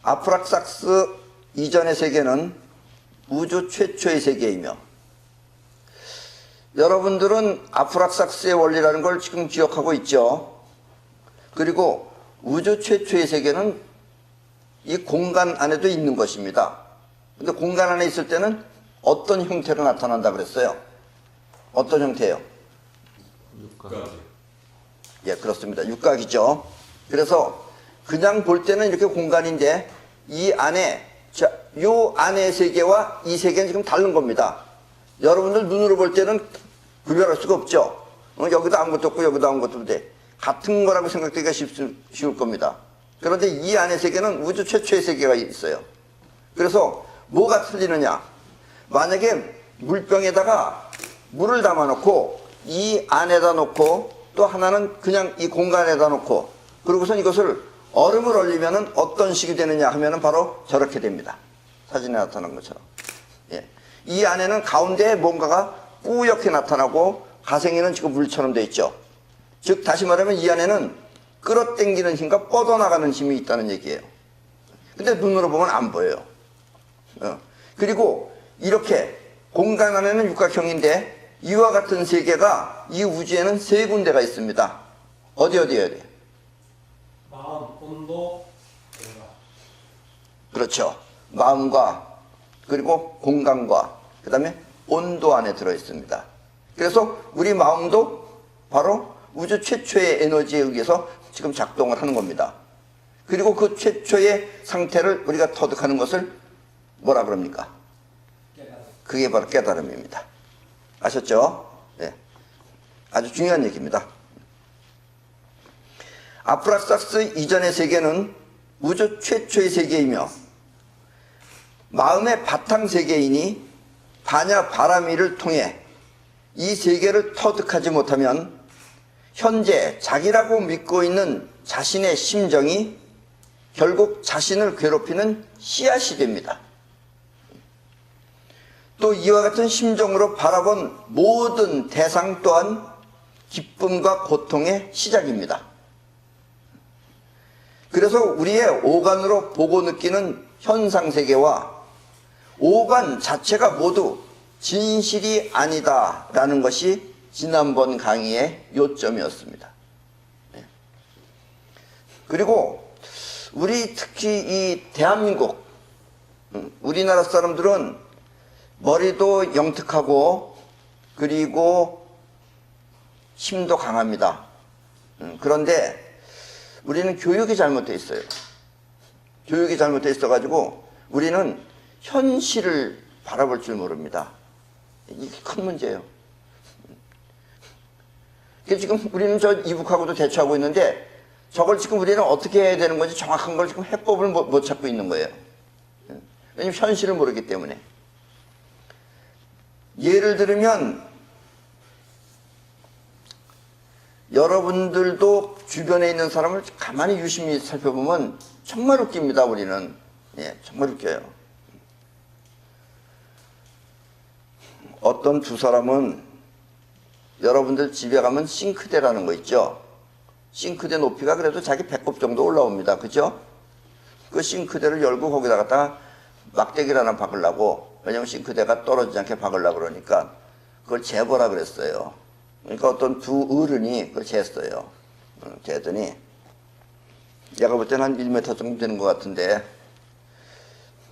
아프락삭스 이전의 세계는 우주 최초의 세계이며, 여러분들은 아프락삭스의 원리라는 걸 지금 기억하고 있죠. 그리고 우주 최초의 세계는 이 공간 안에도 있는 것입니다. 근데 공간 안에 있을 때는 어떤 형태로 나타난다 그랬어요? 어떤 형태예요? 육각. 예, 그렇습니다. 육각이죠. 그래서 그냥 볼 때는 이렇게 공간인데 이 안에, 요 안의 세계와 이 세계는 지금 다른 겁니다. 여러분들 눈으로 볼 때는 구별할 수가 없죠. 여기도 아무것도 없고 여기도 아무것도 없는데 같은 거라고 생각되기가 쉬울 겁니다. 그런데 이 안의 세계는 우주 최초의 세계가 있어요. 그래서 뭐가 틀리느냐? 만약에 물병에다가 물을 담아놓고 이 안에다 놓고 또 하나는 그냥 이 공간에다 놓고 그러고선 이것을 얼음을 얼리면은 어떤 식이 되느냐 하면은 바로 저렇게 됩니다. 사진에 나타난 것처럼. 예. 이 안에는 가운데에 뭔가가 뿌옇게 나타나고 가생이는 지금 물처럼 돼 있죠. 즉 다시 말하면 이 안에는 끌어당기는 힘과 뻗어나가는 힘이 있다는 얘기예요. 근데 눈으로 보면 안 보여요. 그리고 이렇게 공간 안에는 육각형인데 이와 같은 세계가 이 우주에는 세 군데가 있습니다. 어디? 마음, 온도, 공간. 그렇죠. 마음과 그리고 공간과 그 다음에 온도 안에 들어있습니다. 그래서 우리 마음도 바로 우주 최초의 에너지에 의해서 지금 작동을 하는 겁니다. 그리고 그 최초의 상태를 우리가 터득하는 것을 뭐라 그럽니까? 깨달음. 그게 바로 깨달음입니다. 아셨죠? 네. 아주 중요한 얘기입니다. 아프락삭스 이전의 세계는 우주 최초의 세계이며 마음의 바탕 세계이니 바냐 바라미를 통해 이 세계를 터득하지 못하면 현재 자기라고 믿고 있는 자신의 심정이 결국 자신을 괴롭히는 씨앗이 됩니다. 또 이와 같은 심정으로 바라본 모든 대상 또한 기쁨과 고통의 시작입니다. 그래서 우리의 오간으로 보고 느끼는 현상세계와 오간 자체가 모두 진실이 아니다라는 것이 지난번 강의의 요점이었습니다. 그리고 우리 특히 이 대한민국, 우리나라 사람들은 머리도 영특하고 그리고 힘도 강합니다. 그런데 우리는 교육이 잘못되어 있어요. 교육이 잘못되어 있어가지고 우리는 현실을 바라볼 줄 모릅니다. 이게 큰 문제예요. 지금 우리는 저 이북하고도 대처하고 있는데 저걸 지금 우리는 어떻게 해야 되는 건지 정확한 걸 지금 해법을 못 찾고 있는 거예요. 왜냐면 현실을 모르기 때문에. 예를 들면 여러분들도 주변에 있는 사람을 가만히 유심히 살펴보면 정말 웃깁니다. 우리는. 예, 정말 웃겨요. 어떤 두 사람은 여러분들 집에 가면 싱크대라는 거 있죠. 싱크대 높이가 그래도 자기 배꼽 정도 올라옵니다. 그죠? 그 싱크대를 열고 거기다 갖다가 막대기를 하나 박으려고, 왜냐면 싱크대가 떨어지지 않게 박으려고 그러니까 그걸 재보라 그랬어요. 그러니까 어떤 두 어른이 그걸 쟀어요. 재더니 얘가 볼 때는 한 1m 정도 되는 것 같은데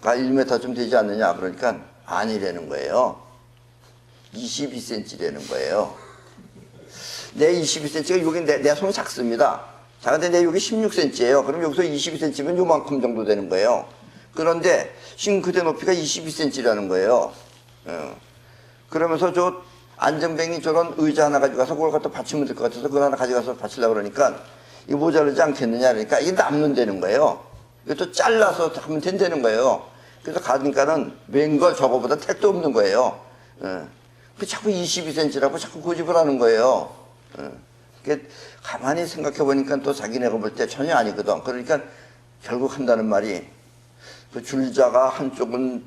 1m 좀 되지 않느냐 그러니까 아니라는 거예요. 22cm라는 거예요. 내 22cm가 여기 내 손이 작습니다. 자, 근데 내 여기 16cm예요. 그럼 여기서 22cm면 요만큼 정도 되는 거예요. 그런데 싱크대 높이가 22cm라는 거예요. 그러면서 저 안전뱅이 저런 의자 하나 가져가서 그걸 갖다 받치면 될 것 같아서 그걸 하나 가져가서 받치려고 그러니까 이거 모자르지 않겠느냐 그러니까 이게 남는다는 거예요. 이것도 잘라서 하면 된다는 거예요. 그래서 가니까는 맨걸 저거보다 택도 없는 거예요. 그 자꾸 22cm라고 자꾸 고집을 하는 거예요. 가만히 생각해 보니까 또 자기네가 볼 때 전혀 아니거든. 그러니까 결국 한다는 말이 그 줄자가 한쪽은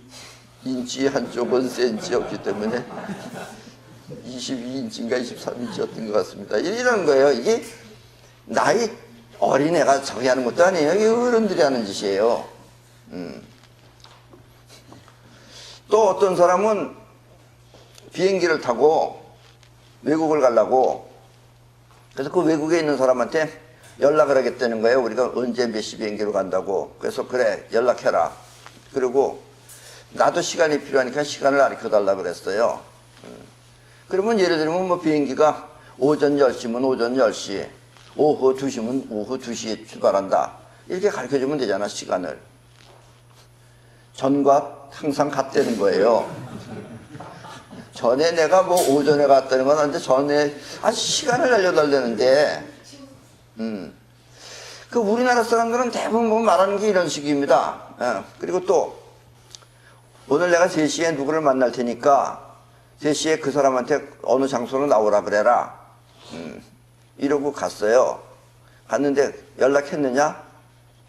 인치 한쪽은 센치였기 때문에 22인치인가 23인치였던 것 같습니다. 이런 거예요. 이게 나이 어린애가 저기 하는 것도 아니에요. 이게 어른들이 하는 짓이에요. 또 어떤 사람은 비행기를 타고 외국을 가려고, 그래서 그 외국에 있는 사람한테 연락을 하겠다는 거예요. 우리가 언제 몇 시 비행기로 간다고. 그래서 그래, 연락해라. 그리고 나도 시간이 필요하니까 시간을 알려달라 그랬어요. 그러면 예를 들면 뭐 비행기가 오전 10시면 오전 10시, 오후 2시면 오후 2시에 출발한다. 이렇게 가르쳐주면 되잖아, 시간을. 전과 항상 같다는 거예요. 전에 내가 뭐 오전에 갔다는 건 아닌데 전에 시간을 알려달라는데, 그 우리나라 사람들은 대부분 보면 말하는 게 이런 식입니다. 그리고 또 오늘 내가 3시에 누구를 만날 테니까 3시에 그 사람한테 어느 장소로 나오라 그래라. 이러고 갔어요. 갔는데 연락했느냐?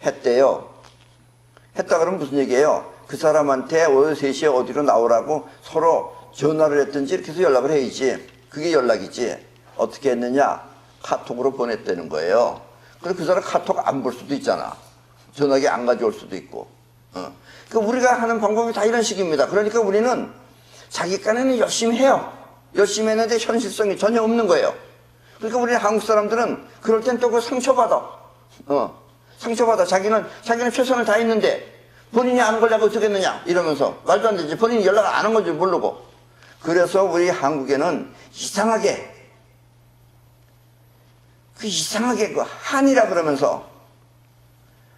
했대요. 했다 그러면 무슨 얘기예요? 그 사람한테 오늘 3시에 어디로 나오라고 서로 전화를 했든지 이렇게 해서 연락을 해야지. 그게 연락이지. 어떻게 했느냐? 카톡으로 보냈다는 거예요. 그래서 그 사람 카톡 안 볼 수도 있잖아. 전화기 안 가져올 수도 있고. 그러니까 우리가 하는 방법이 다 이런 식입니다. 그러니까 우리는 자기 깐에는 열심히 해요. 열심히 했는데 현실성이 전혀 없는 거예요. 그러니까 우리 한국 사람들은 그럴 땐 또 그 상처받아. 상처받아. 자기는 최선을 다했는데 본인이 안 걸려고 어쩌겠느냐 이러면서 말도 안 되지. 본인이 연락 안 한 건지 모르고. 그래서 우리 한국에는 이상하게 그 한이라 그러면서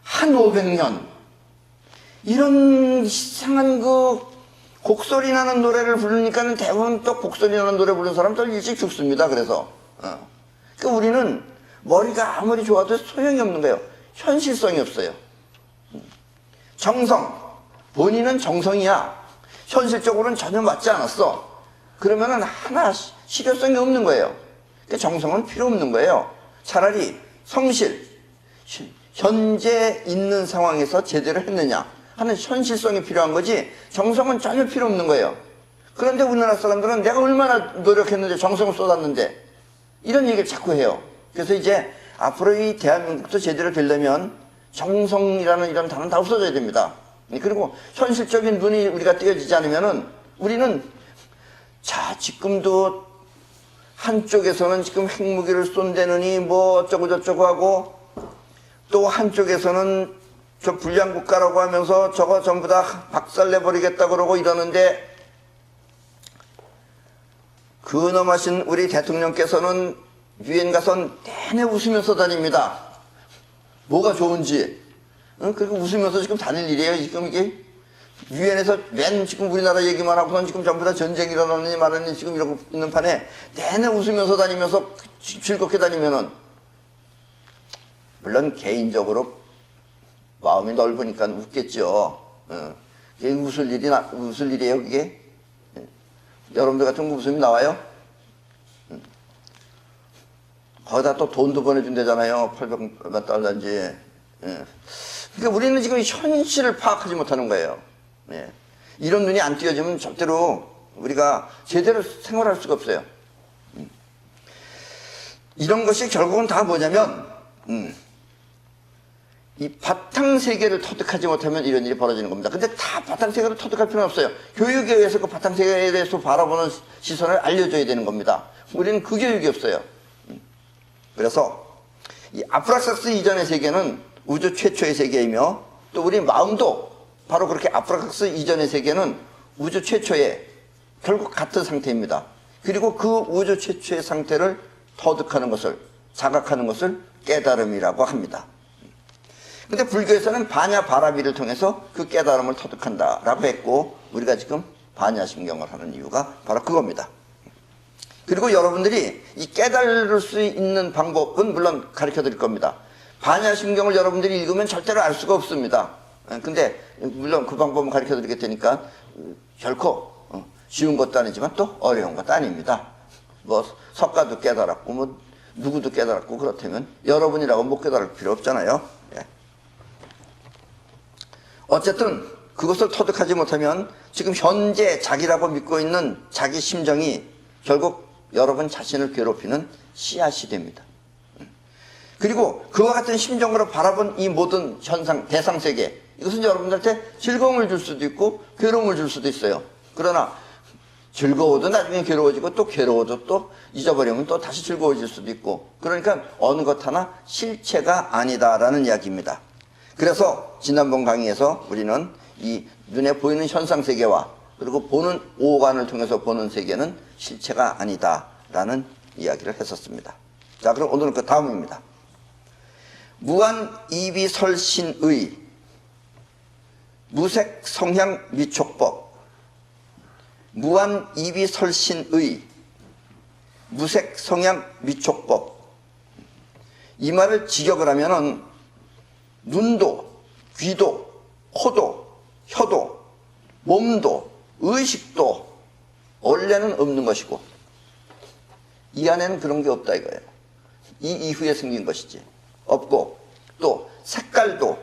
한 500년 이런 이상한 그 곡소리 나는 노래를 부르니까는 대부분 또 곡소리 나는 노래 부르는 사람들 일찍 죽습니다. 그래서 그러니까 우리는 머리가 아무리 좋아도 소용이 없는 거예요. 현실성이 없어요. 정성, 본인은 정성이야. 현실적으로는 전혀 맞지 않았어. 그러면은 하나 실효성이 없는 거예요. 그러니까 정성은 필요 없는 거예요. 차라리 성실, 현재 있는 상황에서 제대로 했느냐 하는 현실성이 필요한 거지 정성은 전혀 필요 없는 거예요. 그런데 우리나라 사람들은 내가 얼마나 노력했는데 정성을 쏟았는데 이런 얘기를 자꾸 해요. 그래서 이제 앞으로 이 대한민국도 제대로 되려면 정성이라는 이런 단어는 다 없어져야 됩니다. 그리고 현실적인 눈이 우리가 띄어지지 않으면은 우리는 자 지금도 한쪽에서는 지금 핵무기를 쏜다느니 뭐 어쩌고 저쩌고 하고 또 한쪽에서는 저 불량 국가라고 하면서 저거 전부 다 박살내버리겠다 그러고 이러는데 근엄하신 우리 대통령께서는 유엔 가선 내내 웃으면서 다닙니다. 뭐가 좋은지. 그리고 웃으면서 지금 다닐 일이에요. 지금 이게 유엔에서 맨 지금 우리나라 얘기만 하고선 지금 전부 다 전쟁 일어나느니 말하니 지금 이러고 있는 판에 내내 웃으면서 다니면서 즐겁게 다니면은 물론 개인적으로 마음이 넓으니까 웃겠죠. 그게 웃을 일이에요, 그게? 여러분들 같은 거 웃음이 나와요? 거기다 또 돈도 보내준다잖아요. 800만 달러인지. 그러니까 우리는 지금 현실을 파악하지 못하는 거예요. 이런 눈이 안 띄어지면 절대로 우리가 제대로 생활할 수가 없어요. 이런 것이 결국은 다 뭐냐면, 이 바탕세계를 터득하지 못하면 이런 일이 벌어지는 겁니다. 근데 다 바탕세계를 터득할 필요는 없어요. 교육에 의해서 그 바탕세계에 대해서 바라보는 시선을 알려줘야 되는 겁니다. 우리는 그 교육이 없어요. 그래서 이 아프락삭스 이전의 세계는 우주 최초의 세계이며 또 우리 마음도 바로 그렇게 아프락삭스 이전의 세계는 우주 최초의 결국 같은 상태입니다. 그리고 그 우주 최초의 상태를 터득하는 것을 자각하는 것을 깨달음이라고 합니다. 근데 불교에서는 바냐바라비를 통해서 그 깨달음을 터득한다라고 했고 우리가 지금 바냐심경을 하는 이유가 바로 그겁니다. 그리고 여러분들이 이 깨달을 수 있는 방법은 물론 가르쳐 드릴 겁니다. 바냐심경을 여러분들이 읽으면 절대로 알 수가 없습니다. 근데 물론 그 방법은 가르쳐 드릴 테니까 결코 쉬운 것도 아니지만 또 어려운 것도 아닙니다. 뭐 석가도 깨달았고 뭐 누구도 깨달았고 그렇다면 여러분이라고 못 깨달을 필요 없잖아요. 어쨌든 그것을 터득하지 못하면 지금 현재 자기라고 믿고 있는 자기 심정이 결국 여러분 자신을 괴롭히는 씨앗이 됩니다. 그리고 그와 같은 심정으로 바라본 이 모든 현상, 대상세계, 이것은 여러분들한테 즐거움을 줄 수도 있고 괴로움을 줄 수도 있어요. 그러나 즐거워도 나중에 괴로워지고 또 괴로워도 또 잊어버리면 또 다시 즐거워질 수도 있고, 그러니까 어느 것 하나 실체가 아니다라는 이야기입니다. 그래서 지난번 강의에서 우리는 이 눈에 보이는 현상 세계와 그리고 보는 오감을 통해서 보는 세계는 실체가 아니다라는 이야기를 했었습니다. 자, 그럼 오늘은 그 다음입니다. 무한이비설신의 무색성향미촉법. 무한이비설신의 무색성향미촉법. 이 말을 직역을 하면은 눈도, 귀도, 코도, 혀도, 몸도, 의식도 원래는 없는 것이고 이 안에는 그런 게 없다 이거예요. 이 이후에 생긴 것이지. 없고, 또 색깔도,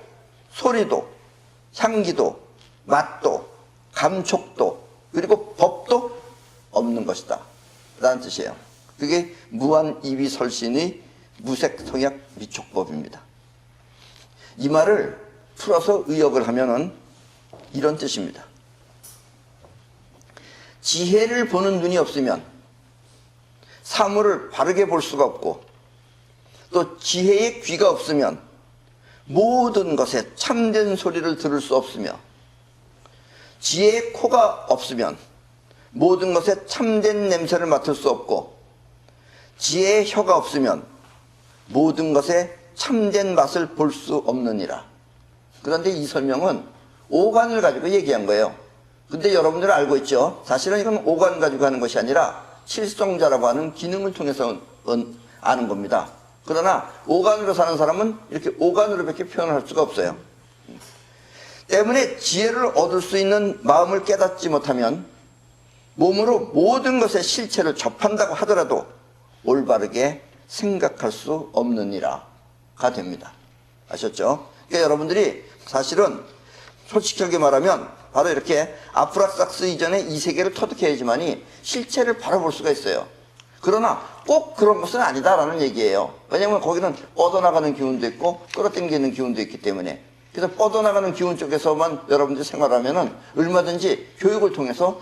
소리도, 향기도, 맛도, 감촉도, 그리고 법도 없는 것이다 라는 뜻이에요. 그게 무한이비설신의 무색성향미촉법입니다. 이 말을 풀어서 의역을 하면은 이런 뜻입니다. 지혜를 보는 눈이 없으면 사물을 바르게 볼 수가 없고, 또 지혜의 귀가 없으면 모든 것에 참된 소리를 들을 수 없으며, 지혜의 코가 없으면 모든 것에 참된 냄새를 맡을 수 없고, 지혜의 혀가 없으면 모든 것에 참된 맛을 볼 수 없느니라. 그런데 이 설명은 오관을 가지고 얘기한 거예요. 근데 여러분들 알고 있죠? 사실은 이건 오관 가지고 하는 것이 아니라 칠성자라고 하는 기능을 통해서 아는 겁니다. 그러나 오관으로 사는 사람은 이렇게 오관으로밖에 표현을 할 수가 없어요. 때문에 지혜를 얻을 수 있는 마음을 깨닫지 못하면 몸으로 모든 것의 실체를 접한다고 하더라도 올바르게 생각할 수 없느니라가 됩니다. 아셨죠? 그러니까 여러분들이 사실은 솔직하게 말하면 바로 이렇게 아프락삭스 이전에 이 세계를 터득해야지만이 실체를 바라볼 수가 있어요. 그러나 꼭 그런 것은 아니다라는 얘기예요. 왜냐하면 거기는 뻗어나가는 기운도 있고 끌어당기는 기운도 있기 때문에. 그래서 뻗어나가는 기운 쪽에서만 여러분들이 생활하면은 얼마든지 교육을 통해서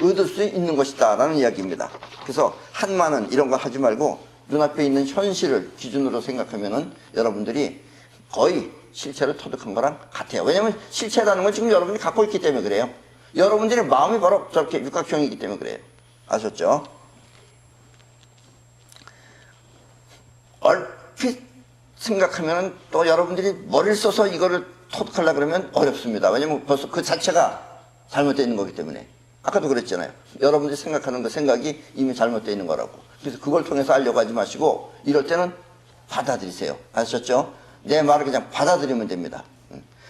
얻을 수 있는 것이다 라는 이야기입니다. 그래서 한마는 이런 거 하지 말고 눈앞에 있는 현실을 기준으로 생각하면은 여러분들이 거의 실체를 터득한 거랑 같아요. 왜냐하면 실체라는 건 지금 여러분이 갖고 있기 때문에 그래요. 여러분들의 마음이 바로 저렇게 육각형이기 때문에 그래요. 아셨죠? 얼핏 생각하면 또 여러분들이 머리를 써서 이거를 터득하려고 그러면 어렵습니다. 왜냐면 벌써 그 자체가 잘못되어 있는 거기 때문에. 아까도 그랬잖아요. 여러분들이 생각하는 그 생각이 이미 잘못되어 있는 거라고. 그래서 그걸 통해서 알려고 하지 마시고 이럴 때는 받아들이세요. 아셨죠? 내 말을 그냥 받아들이면 됩니다.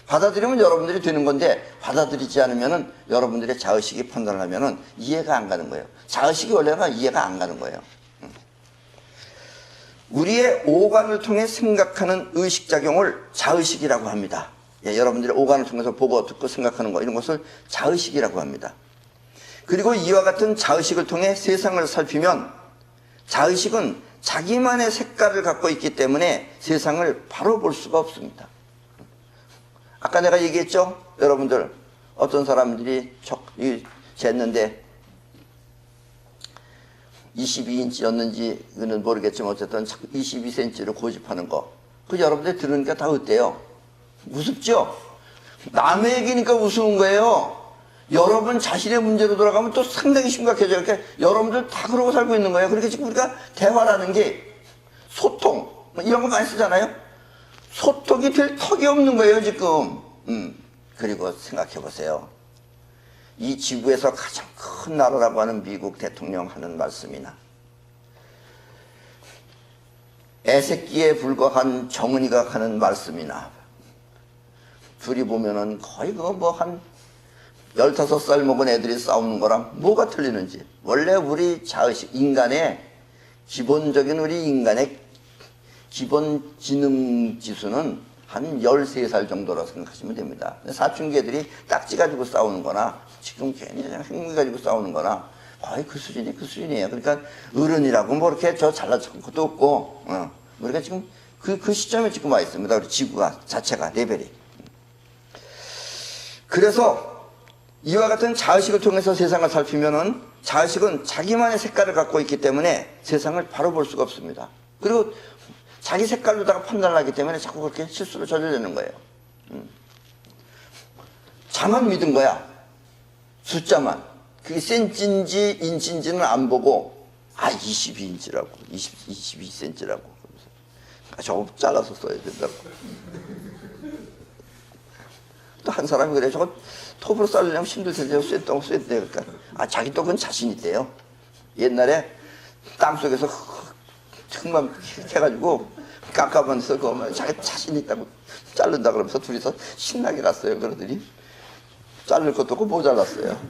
받아들이면 여러분들이 되는 건데 받아들이지 않으면은 여러분들의 자의식이 판단을 하면은 이해가 안 가는 거예요. 자의식이 원래는 이해가 안 가는 거예요. 우리의 오관을 통해 생각하는 의식작용을 자의식이라고 합니다. 예, 여러분들의 오관을 통해서 보고 듣고 생각하는 거 이런 것을 자의식이라고 합니다. 그리고 이와 같은 자의식을 통해 세상을 살피면 자의식은 자기만의 색깔을 갖고 있기 때문에 세상을 바로 볼 수가 없습니다. 아까 내가 얘기했죠? 여러분들 어떤 사람들이 쟀는데 22인치였는지는 모르겠지만 어쨌든 22cm를 고집하는 거. 그 여러분들 들으니까 다 어때요? 우습죠? 남의 얘기니까 우스운 거예요. 여러분 자신의 문제로 돌아가면 또 상당히 심각해져요. 그러니까 여러분들 다 그러고 살고 있는 거예요. 그러니까 지금 우리가 대화라는 게 소통 이런 거 많이 쓰잖아요. 소통이 될 턱이 없는 거예요 지금. 그리고 생각해 보세요. 이 지구에서 가장 큰 나라라고 하는 미국 대통령 하는 말씀이나 애새끼에 불과한 정은이가 하는 말씀이나 둘이 보면은 거의 그거 뭐 한 15살 먹은 애들이 싸우는 거랑 뭐가 틀리는지. 원래 우리 자의식, 인간의 기본적인 우리 인간의 기본 지능 지수는 한 13살 정도라고 생각하시면 됩니다. 사춘기 애들이 딱지 가지고 싸우는 거나 지금 괜히 행위 가지고 싸우는 거나 거의 그 수준이에요. 그러니까 어른이라고 뭐 이렇게 저 잘난 것도 없고, 우리가 지금 그 시점에 지금 와 있습니다. 우리 지구가 자체가 레벨이. 그래서 이와 같은 자의식을 통해서 세상을 살피면은 자의식은 자기만의 색깔을 갖고 있기 때문에 세상을 바로 볼 수가 없습니다. 그리고 자기 색깔로다가 판단을 하기 때문에 자꾸 그렇게 실수를 저지르는 거예요. 자만 믿은 거야. 숫자만. 그게 센치인지 인치인지는 안 보고 22인치라고 22cm라고 저거 잘라서 써야 된다고. 또 한 사람이 그래, 저거 톱으로 자르려면 힘들 텐데 쇠다고 쇠대. 그러니까 자기 또 그건 자신 있대요. 옛날에 땅속에서 흙만 해가지고 깜깜한데서 그거 자기 자신 있다고 자른다 그러면서 둘이서 신나게 갔어요. 그러더니 자를 것도 없고 모자랐어요.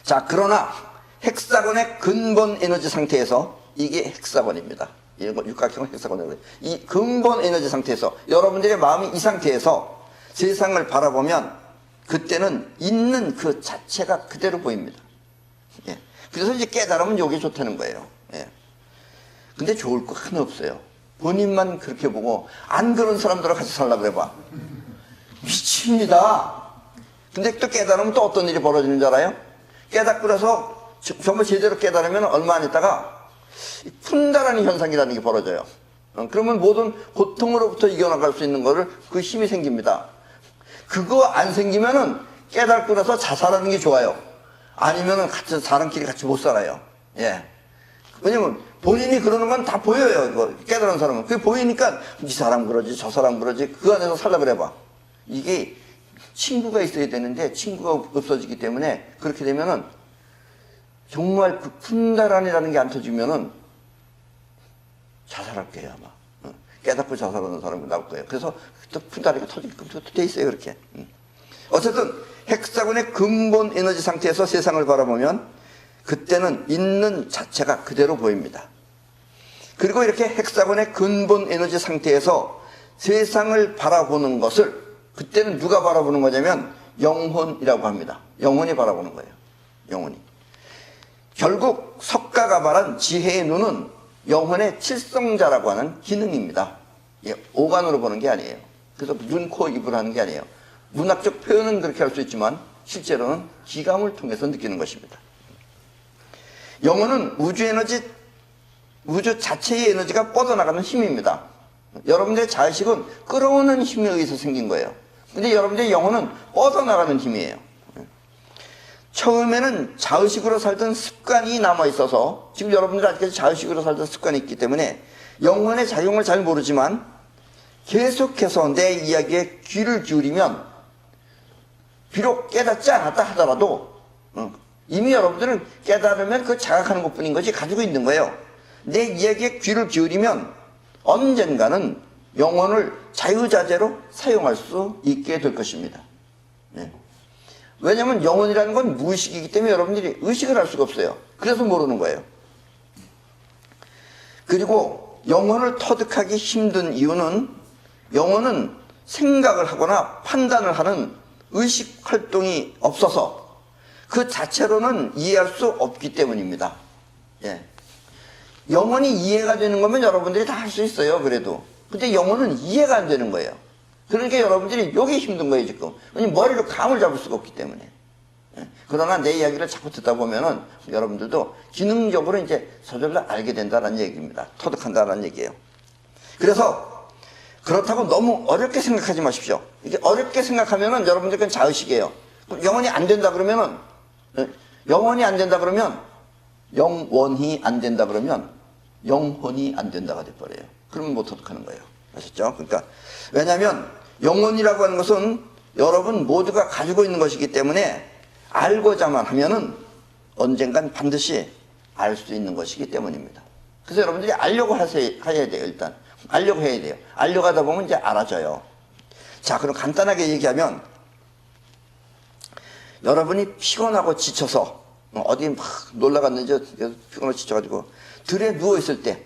자, 그러나 헥사곤의 근본 에너지 상태에서, 이게 헥사곤입니다. 이런 거 육각형은 헥사곤이라고 해요. 이 근본 에너지 상태에서 여러분들의 마음이 이 상태에서 세상을 바라보면 그때는 있는 그 자체가 그대로 보입니다. 예. 그래서 이제 깨달으면 요게 좋다는 거예요. 예. 근데 좋을 거 하나 없어요. 본인만 그렇게 보고 안 그런 사람들하고 같이 살라 그래봐. 미칩니다. 근데 또 깨달으면 또 어떤 일이 벌어지는 줄 알아요? 깨닫고 나서 정말 제대로 깨달으면 얼마 안 있다가 푼다라는 현상이라는 게 벌어져요. 그러면 모든 고통으로부터 이겨나갈 수 있는 거를 그 힘이 생깁니다. 그거 안 생기면은 깨닫고 나서 자살하는 게 좋아요. 아니면은 같이 사람끼리 같이 못 살아요. 예. 왜냐면 본인이 그러는 건 다 보여요. 이거 깨달은 사람은. 그게 보이니까 이 사람 그러지 저 사람 그러지 그 안에서 살라 그래봐. 이게 친구가 있어야 되는데 친구가 없어지기 때문에 그렇게 되면은 정말 그 푼다란이라는 게 안 터지면은 자살할 거예요 아마. 깨닫고 자살하는 사람이 나올 거예요. 그래서 또 푼다란이가 터지게끔 또 돼 있어요 그렇게. 어쨌든 헥사곤의 근본 에너지 상태에서 세상을 바라보면 그때는 있는 자체가 그대로 보입니다. 그리고 이렇게 헥사곤의 근본 에너지 상태에서 세상을 바라보는 것을 그때는 누가 바라보는 거냐면 영혼이라고 합니다. 영혼이 바라보는 거예요. 영혼이. 결국 석가가 말한 지혜의 눈은 영혼의 칠성자라고 하는 기능입니다. 오간으로 보는 게 아니에요. 그래서 눈, 코, 입으로 하는 게 아니에요. 문학적 표현은 그렇게 할 수 있지만 실제로는 기감을 통해서 느끼는 것입니다. 영혼은 우주 에너지, 우주 자체의 에너지가 뻗어나가는 힘입니다. 여러분들의 자의식은 끌어오는 힘에 의해서 생긴 거예요. 근데 여러분들의 영혼은 뻗어나가는 힘이에요. 처음에는 자의식으로 살던 습관이 남아있어서 지금 여러분들 아직까지 자의식으로 살던 습관이 있기 때문에 영혼의 작용을 잘 모르지만 계속해서 내 이야기에 귀를 기울이면 비록 깨닫지 않았다 하더라도 이미 여러분들은 깨달으면 그 자각하는 것뿐인 것이 가지고 있는 거예요. 내 이야기에 귀를 기울이면 언젠가는 영혼을 자유자재로 사용할 수 있게 될 것입니다. 네. 왜냐하면 영혼이라는 건 무의식이기 때문에 여러분들이 의식을 할 수가 없어요. 그래서 모르는 거예요. 그리고 영혼을 터득하기 힘든 이유는 영혼은 생각을 하거나 판단을 하는 의식 활동이 없어서 그 자체로는 이해할 수 없기 때문입니다. 예. 영혼이 이해가 되는 거면 여러분들이 다 할 수 있어요. 그래도. 근데 영혼은 이해가 안 되는 거예요. 그러니까 여러분들이 요게 힘든 거예요 지금. 왜냐면 머리로 감을 잡을 수가 없기 때문에. 예. 그러나 내 이야기를 자꾸 듣다 보면은 여러분들도 기능적으로 이제 서둘러 알게 된다는 얘기입니다. 터득한다는 얘기예요. 그래서 그렇다고 너무 어렵게 생각하지 마십시오. 이게 어렵게 생각하면은 여러분들 그건 자의식이에요. 영혼이 안 된다 그러면은 영혼이 안 된다 그러면 영원히 안 된다 그러면 영혼이 안 된다가 돼버려요. 그러면 못 터득하는 거예요. 아셨죠? 그러니까 왜냐하면 영혼이라고 하는 것은 여러분 모두가 가지고 있는 것이기 때문에 알고자만 하면은 언젠간 반드시 알 수 있는 것이기 때문입니다. 그래서 여러분들이 알려고 해야 돼요. 일단 알려고 해야 돼요. 알려고 하다 보면 이제 알아져요. 자, 그럼 간단하게 얘기하면 여러분이 피곤하고 지쳐서 어디 막 놀러 갔는지 피곤하고 지쳐가지고 들에 누워있을 때,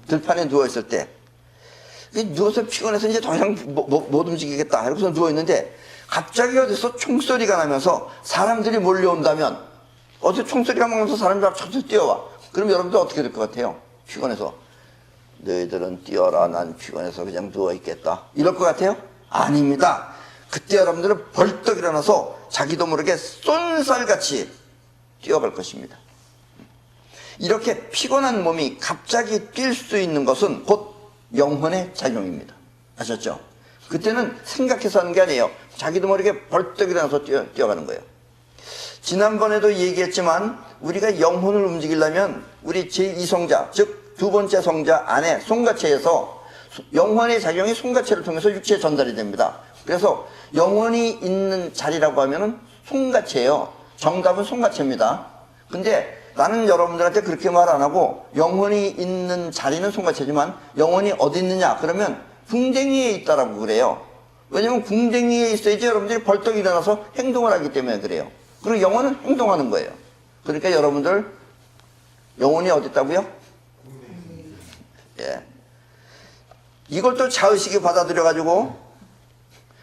들판에 누워있을 때 누워서 피곤해서 이제 더 이상 못 움직이겠다 이러고서 누워있는데 갑자기 어디서 총소리가 나면서 사람들이 몰려온다면 어디서 총소리가 나면서 사람들이 갑자기 뛰어와. 그럼 여러분들 어떻게 될 것 같아요? 피곤해서 너희들은 뛰어라 난 피곤해서 그냥 누워있겠다 이럴 것 같아요? 아닙니다. 그때 여러분들은 벌떡 일어나서 자기도 모르게 쏜살같이 뛰어갈 것입니다. 이렇게 피곤한 몸이 갑자기 뛸 수 있는 것은 곧 영혼의 작용입니다. 아셨죠? 그때는 생각해서 하는 게 아니에요. 자기도 모르게 벌떡 일어나서 뛰어가는 거예요. 지난번에도 얘기했지만 우리가 영혼을 움직이려면 우리 제2성자, 즉 두 번째 성자 안에 송가체에서 영혼의 작용이 송가체를 통해서 육체에 전달이 됩니다. 그래서 영혼이 있는 자리라고 하면은 송가체예요. 정답은 송가체입니다. 근데 나는 여러분들한테 그렇게 말 안 하고 영혼이 있는 자리는 송가체지만 영혼이 어디 있느냐 그러면 궁뎅이에 있다라고 그래요. 왜냐면 궁뎅이에 있어야지 여러분들이 벌떡 일어나서 행동을 하기 때문에 그래요. 그리고 영혼은 행동하는 거예요. 그러니까 여러분들 영혼이 어디 있다고요? 예. 이걸 또 자의식이 받아들여가지고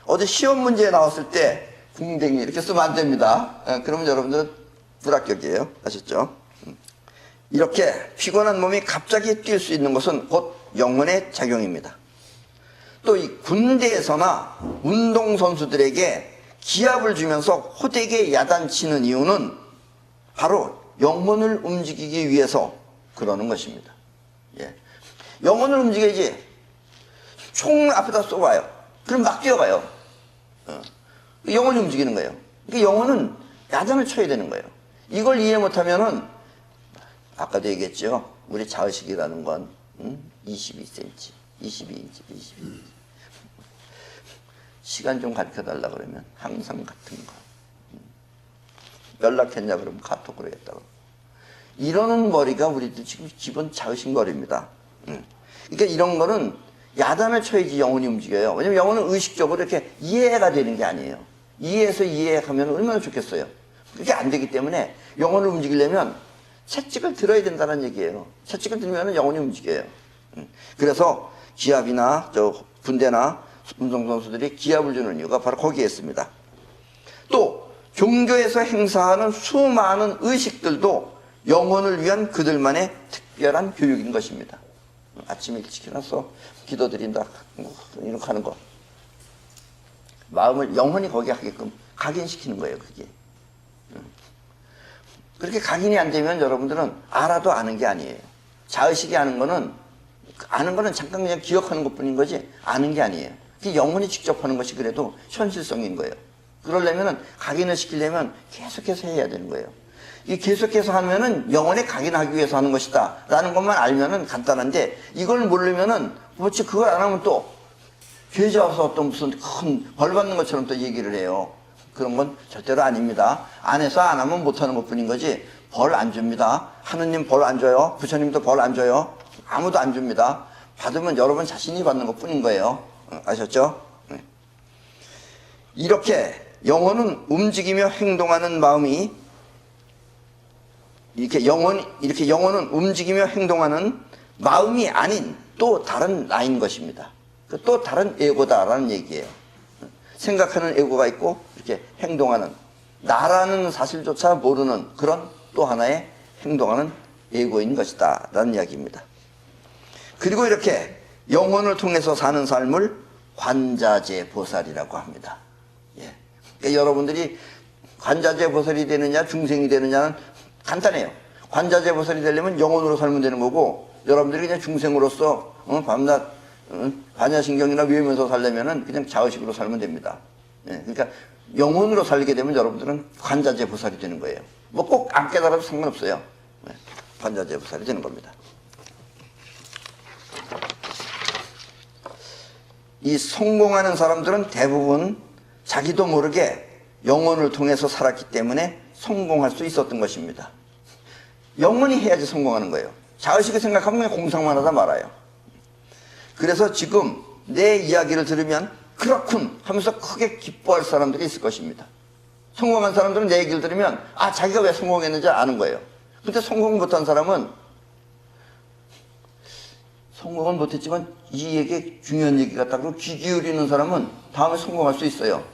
어디 시험 문제에 나왔을 때 궁뎅이 이렇게 쓰면 안 됩니다. 예, 그러면 여러분들은 불합격이에요. 아셨죠? 이렇게 피곤한 몸이 갑자기 뛸 수 있는 것은 곧 영혼의 작용입니다. 또 이 군대에서나 운동선수들에게 기합을 주면서 호되게 야단치는 이유는 바로 영혼을 움직이기 위해서 그러는 것입니다. 예. 영혼을 움직여야지. 총을 앞에다 쏘아요. 그럼 막 뛰어가요. 영혼이 움직이는 거예요. 그러니까 영혼은 야단을 쳐야 되는 거예요. 이걸 이해 못하면은 아까도 얘기했죠. 우리 자의식이라는 건 22cm, 22인치, 22인치. 시간 좀 가르쳐달라 그러면 항상 같은 거. 연락했냐 그러면 카톡으로 했다고. 이러는 머리가 우리들 지금 기본 자의식 머리입니다. 그러니까 이런 거는 야단을 쳐야지 영혼이 움직여요. 왜냐면 영혼은 의식적으로 이렇게 이해가 되는 게 아니에요. 이해해서 이해하면 얼마나 좋겠어요. 그게 안 되기 때문에 영혼을 움직이려면 채찍을 들어야 된다는 얘기예요. 채찍을 들면 영혼이 움직여요. 그래서 기합이나 군대나 운동선수들이 기합을 주는 이유가 바로 거기에 있습니다. 또 종교에서 행사하는 수많은 의식들도 영혼을 위한 그들만의 특별한 교육인 것입니다. 아침에 일찍 일어나서 기도드린다 이렇게 하는 거, 마음을 영혼이 거기에 하게끔 각인시키는 거예요. 그게 그렇게 각인이 안 되면 여러분들은 알아도 아는 게 아니에요. 자의식이 아는 거는 잠깐 그냥 기억하는 것뿐인 거지 아는 게 아니에요. 그 영혼이 직접 하는 것이 그래도 현실성인 거예요. 그러려면 각인을 시키려면 계속해서 해야 되는 거예요. 이 계속해서 하면은 영혼에 각인하기 위해서 하는 것이다 라는 것만 알면은 간단한데, 이걸 모르면은 뭐지 그걸 안 하면 또 죄 져서 또 무슨 큰 벌 받는 것처럼 또 얘기를 해요. 그런 건 절대로 아닙니다. 안 해서 안 하면 못 하는 것뿐인 거지 벌 안 줍니다. 하느님 벌 안 줘요. 부처님도 벌 안 줘요. 아무도 안 줍니다. 받으면 여러분 자신이 받는 것뿐인 거예요. 아셨죠? 이렇게 영혼은 움직이며 행동하는 마음이 이렇게 영혼은 움직이며 행동하는 마음이 아닌 또 다른 나인 것입니다. 또 다른 에고다라는 얘기예요. 생각하는 에고가 있고 이렇게 행동하는, 나라는 사실조차 모르는 그런 또 하나의 행동하는 에고인 것이다 라는 이야기입니다. 그리고 이렇게 영혼을 통해서 사는 삶을 관자재 보살이라고 합니다. 예. 그러니까 여러분들이 관자재 보살이 되느냐 중생이 되느냐는 간단해요. 관자재 보살이 되려면 영혼으로 살면 되는 거고, 여러분들이 그냥 중생으로서 밤낮 반야신경이나 외우면서 살려면은 그냥 자의식으로 살면 됩니다. 예. 그러니까 영혼으로 살게 되면 여러분들은 관자재 보살이 되는 거예요. 뭐 꼭 안 깨달아도 상관없어요. 예. 관자재 보살이 되는 겁니다. 이 성공하는 사람들은 대부분 자기도 모르게 영혼을 통해서 살았기 때문에 성공할 수 있었던 것입니다. 영혼이 해야지 성공하는 거예요. 자의식을 생각하면 그냥 공상만 하다 말아요. 그래서 지금 내 이야기를 들으면 그렇군 하면서 크게 기뻐할 사람들이 있을 것입니다. 성공한 사람들은 내 얘기를 들으면 자기가 왜 성공했는지 아는 거예요. 근데 성공 못한 사람은 성공은 못했지만 이 얘기 중요한 얘기 같다고 귀 기울이는 사람은 다음에 성공할 수 있어요.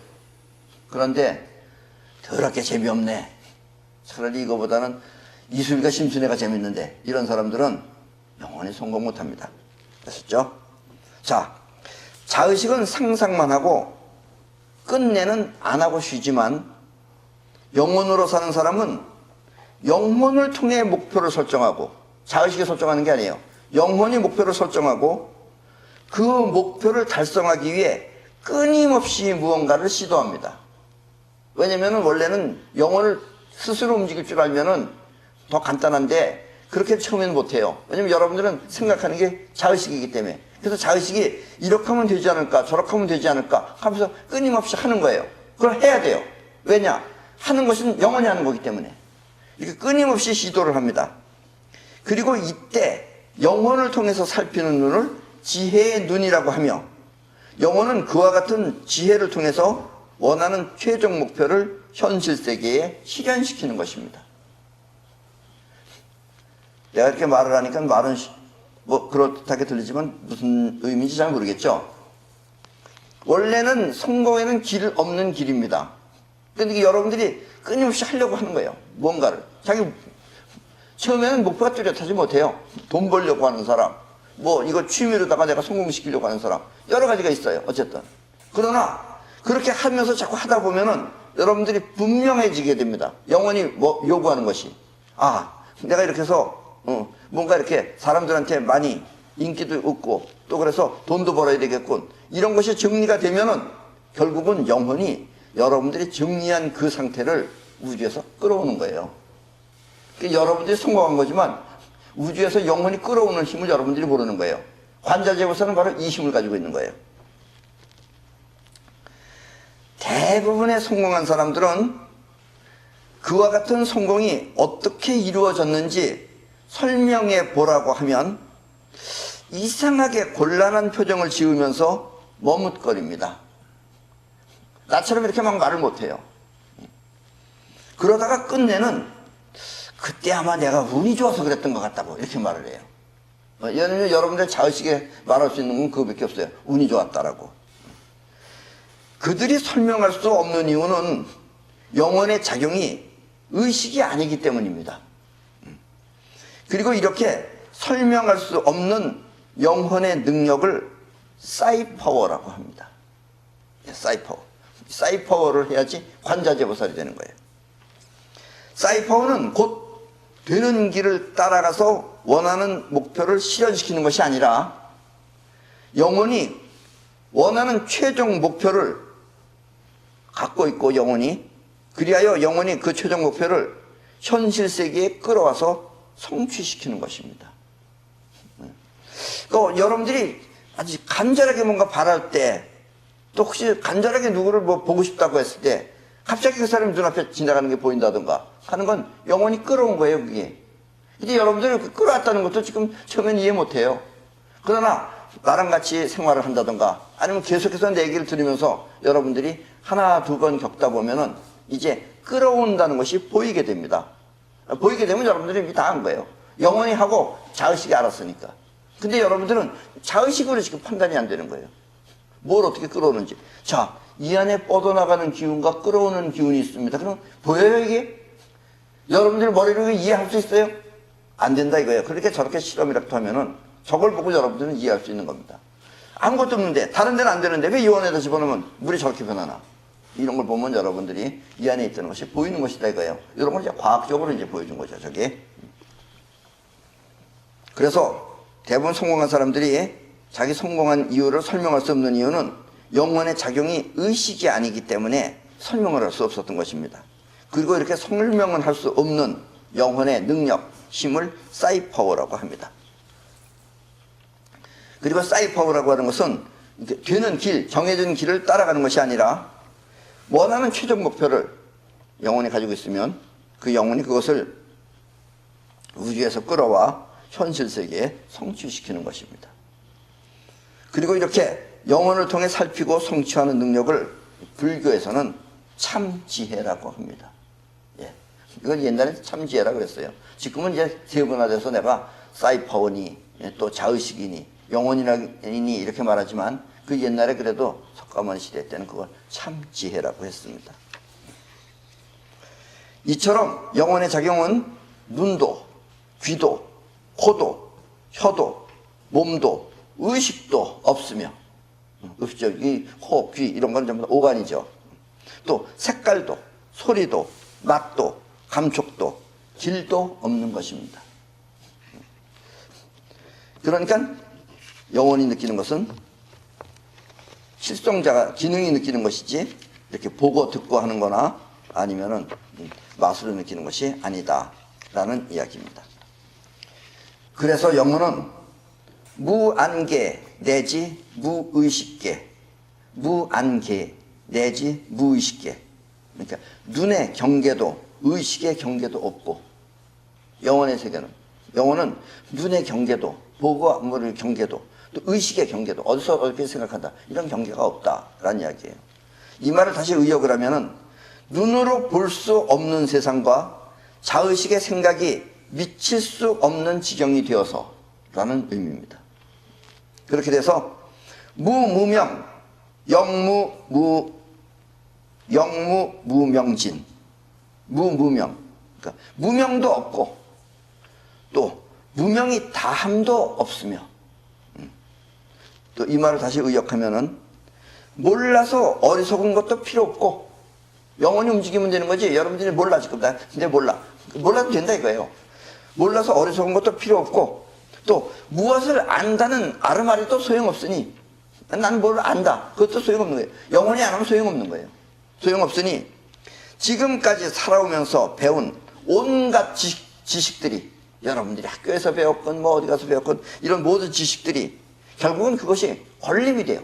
그런데 더럽게 재미없네, 차라리 이거보다는 이수비가 심순애가 재밌는데, 이런 사람들은 영원히 성공 못합니다. 아셨죠? 자, 자의식은 상상만 하고 끝내는 안 하고 쉬지만 영혼으로 사는 사람은 영혼을 통해 목표를 설정하고, 자의식이 설정하는 게 아니에요. 영혼이 목표를 설정하고 그 목표를 달성하기 위해 끊임없이 무언가를 시도합니다. 왜냐면 원래는 영혼을 스스로 움직일 줄 알면은 더 간단한데 그렇게 처음에는 못해요. 왜냐면 여러분들은 생각하는 게 자의식이기 때문에. 그래서 자의식이 이렇게 하면 되지 않을까, 저렇게 하면 되지 않을까 하면서 끊임없이 하는 거예요. 그걸 해야 돼요. 왜냐? 하는 것은 영원히 하는 거기 때문에. 이렇게 끊임없이 시도를 합니다. 그리고 이때 영혼을 통해서 살피는 눈을 지혜의 눈이라고 하며, 영혼은 그와 같은 지혜를 통해서 원하는 최종 목표를 현실 세계에 실현시키는 것입니다. 내가 이렇게 말을 하니까 말은 뭐 그렇다게 들리지만 무슨 의미인지 잘 모르겠죠. 원래는 성공에는 길 없는 길입니다. 그런데 여러분들이 끊임없이 하려고 하는 거예요. 뭔가를. 자기 처음에는 목표가 뚜렷하지 못해요. 돈 벌려고 하는 사람, 뭐 이거 취미로다가 내가 성공시키려고 하는 사람, 여러 가지가 있어요. 어쨌든. 그러나 그렇게 하면서 자꾸 하다 보면은 여러분들이 분명해지게 됩니다. 영혼이 뭐 요구하는 것이, 내가 이렇게 해서 뭔가 이렇게 사람들한테 많이 인기도 얻고 또 그래서 돈도 벌어야 되겠군, 이런 것이 정리가 되면은 결국은 영혼이 여러분들이 정리한 그 상태를 우주에서 끌어오는 거예요. 그러니까 여러분들이 성공한 거지만 우주에서 영혼이 끌어오는 힘을 여러분들이 모르는 거예요. 관자재보사는 바로 이 힘을 가지고 있는 거예요. 대부분의 성공한 사람들은 그와 같은 성공이 어떻게 이루어졌는지 설명해 보라고 하면 이상하게 곤란한 표정을 지으면서 머뭇거립니다. 나처럼 이렇게 막 말을 못해요. 그러다가 끝내는 그때 아마 내가 운이 좋아서 그랬던 것 같다고 이렇게 말을 해요. 여러분들 자의식에 말할 수 있는 건 그거밖에 없어요. 운이 좋았다라고. 그들이 설명할 수 없는 이유는 영혼의 작용이 의식이 아니기 때문입니다. 그리고 이렇게 설명할 수 없는 영혼의 능력을 사이파워라고 합니다. 사이파워. 사이파워를 해야지 관자재보살이 되는 거예요. 사이파워는 곧 되는 길을 따라가서 원하는 목표를 실현시키는 것이 아니라 영혼이 원하는 최종 목표를 갖고 있고, 영혼이 그리하여 영혼이 그 최종 목표를 현실 세계에 끌어와서 성취시키는 것입니다. 그러니까 여러분들이 아주 간절하게 뭔가 바랄 때, 또 혹시 간절하게 누구를 뭐 보고 싶다고 했을 때 갑자기 그 사람이 눈앞에 지나가는 게 보인다든가 하는 건 영혼이 끌어온 거예요, 그게. 근데 여러분들이 끌어왔다는 것도 지금 처음엔 이해 못해요. 그러나 나랑 같이 생활을 한다든가 아니면 계속해서 내 얘기를 들으면서 여러분들이 하나 두 번 겪다 보면은 이제 끌어온다는 것이 보이게 됩니다. 보이게 되면 여러분들이 이미 다 한 거예요. 영혼이 하고 자의식이 알았으니까. 근데 여러분들은 자의식으로 지금 판단이 안 되는 거예요. 뭘 어떻게 끌어오는지. 자, 이 안에 뻗어나가는 기운과 끌어오는 기운이 있습니다. 그럼 보여요, 이게? 여러분들 머리로 이해할 수 있어요? 안 된다 이거예요. 그렇게 저렇게 실험이라도 하면은 저걸 보고 여러분들은 이해할 수 있는 겁니다. 아무것도 없는데, 다른 데는 안 되는데 왜 이 원에다 집어넣으면 물이 저렇게 변하나? 이런 걸 보면 여러분들이 이 안에 있다는 것이 보이는 것이다 이거예요. 이런 걸 이제 과학적으로 이제 보여준 거죠, 저게. 그래서 대부분 성공한 사람들이 자기 성공한 이유를 설명할 수 없는 이유는 영혼의 작용이 의식이 아니기 때문에 설명을 할 수 없었던 것입니다. 그리고 이렇게 설명은 할 수 없는 영혼의 능력, 힘을 사이파워라고 합니다. 그리고 사이파워라고 하는 것은 되는 길, 정해진 길을 따라가는 것이 아니라 원하는 최종 목표를 영혼이 가지고 있으면 그 영혼이 그것을 우주에서 끌어와 현실 세계에 성취시키는 것입니다. 그리고 이렇게 영혼을 통해 살피고 성취하는 능력을 불교에서는 참지혜라고 합니다. 예. 이건 옛날에 참지혜라고 그랬어요. 지금은 이제 세분화돼서 내가 사이파워니, 또 자의식이니, 영혼이니 이렇게 말하지만 그 옛날에 그래도 석가모니 시대 때는 그걸 참지혜라고 했습니다. 이처럼 영혼의 작용은 눈도, 귀도, 코도, 혀도, 몸도, 의식도 없으며 없죠. 이 호흡, 귀 이런 건 전부 다 오간이죠. 또 색깔도, 소리도, 맛도, 감촉도, 질도 없는 것입니다. 그러니까 영혼이 느끼는 것은 실성자가 기능이 느끼는 것이지 이렇게 보고 듣고 하는 거나 아니면은 맛으로 느끼는 것이 아니다라는 이야기입니다. 그래서 영혼은 무안개 내지 무의식계, 무안개 내지 무의식계. 그러니까 눈의 경계도 의식의 경계도 없고, 영혼의 세계는 영혼은 눈의 경계도 보고 모를 경계도 또 의식의 경계도 어디서 어떻게 생각한다 이런 경계가 없다라는 이야기예요. 이 말을 다시 의역을 하면은 눈으로 볼 수 없는 세상과 자의식의 생각이 미칠 수 없는 지경이 되어서라는 의미입니다. 그렇게 돼서 무무명, 영무무명진, 무무명, 그러니까 무명도 없고 또 무명이 다함도 없으며, 또 이 말을 다시 의역하면은 몰라서 어리석은 것도 필요 없고, 영혼이 움직이면 되는 거지 여러분들이 몰라 지금 나 근데 몰라도 된다 이거예요. 몰라서 어리석은 것도 필요 없고 또 무엇을 안다는 아르마리도 소용없으니, 난 뭘 안다 그것도 소용없는 거예요. 영혼이 안 하면 소용없는 거예요. 소용없으니 지금까지 살아오면서 배운 온갖 지식들이, 여러분들이 학교에서 배웠건 뭐 어디 가서 배웠건 이런 모든 지식들이 결국은 그것이 걸림이 돼요.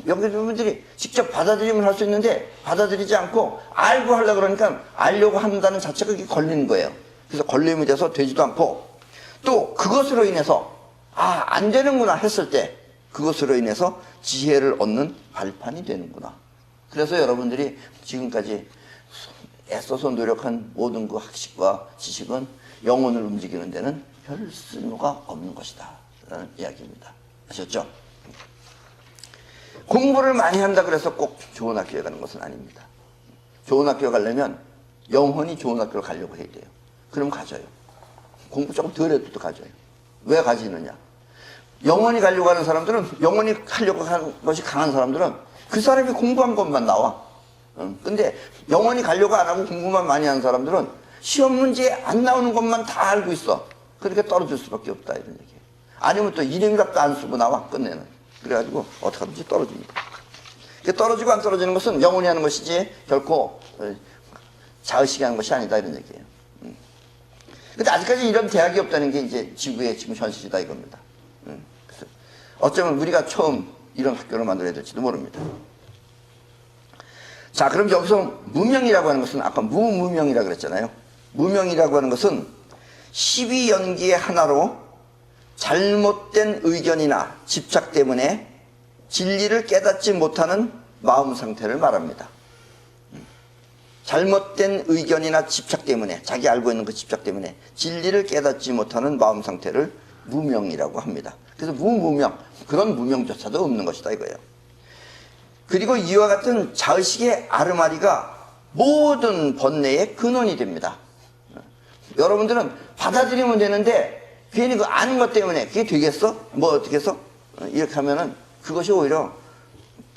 여러분들이 직접 받아들이면 할 수 있는데 받아들이지 않고 알고 하려고 그러니까 알려고 한다는 자체가 그게 걸리는 거예요. 그래서 걸림이 돼서 되지도 않고, 또 그것으로 인해서 안 되는구나 했을 때 그것으로 인해서 지혜를 얻는 발판이 되는구나. 그래서 여러분들이 지금까지 애써서 노력한 모든 그 학식과 지식은 영혼을 움직이는 데는 별 쓸모가 없는 것이다 라는 이야기입니다. 아셨죠? 공부를 많이 한다 그래서 꼭 좋은 학교에 가는 것은 아닙니다. 좋은 학교에 가려면 영혼이 좋은 학교를 가려고 해야 돼요. 그럼 가져요. 공부 조금 덜 해도 또 가져요. 왜 가지느냐? 영혼이 가려고 하는 사람들은, 영혼이 하려고 하는 것이 강한 사람들은 그 사람이 공부한 것만 나와. 근데 영혼이 가려고 안 하고 공부만 많이 하는 사람들은 시험 문제에 안 나오는 것만 다 알고 있어. 그렇게 떨어질 수밖에 없다 이런 얘기예요. 아니면 또 이름값도 안 쓰고 나와 끝내는. 그래가지고 어떻게 하든지 떨어집니다. 떨어지고 안 떨어지는 것은 영혼이 하는 것이지 결코 자의식이 하는 것이 아니다 이런 얘기예요. 근데 아직까지 이런 대학이 없다는 게 이제 지구의 지금 현실이다 이겁니다. 그래서 어쩌면 우리가 처음 이런 학교를 만들어야 될지도 모릅니다. 자, 그럼 여기서 무명이라고 하는 것은 아까 무무명이라고 그랬잖아요. 무명이라고 하는 것은 12연기의 하나로 잘못된 의견이나 집착 때문에 진리를 깨닫지 못하는 마음 상태를 말합니다. 잘못된 의견이나 집착 때문에, 자기 알고 있는 그 집착 때문에 진리를 깨닫지 못하는 마음 상태를 무명이라고 합니다. 그래서 무무명, 그런 무명조차도 없는 것이다 이거예요. 그리고 이와 같은 자의식의 아르마리가 모든 번뇌의 근원이 됩니다. 여러분들은 받아들이면 되는데 괜히 그 아는 것 때문에 그게 되겠어? 뭐 어떻게 해서? 이렇게 하면은 그것이 오히려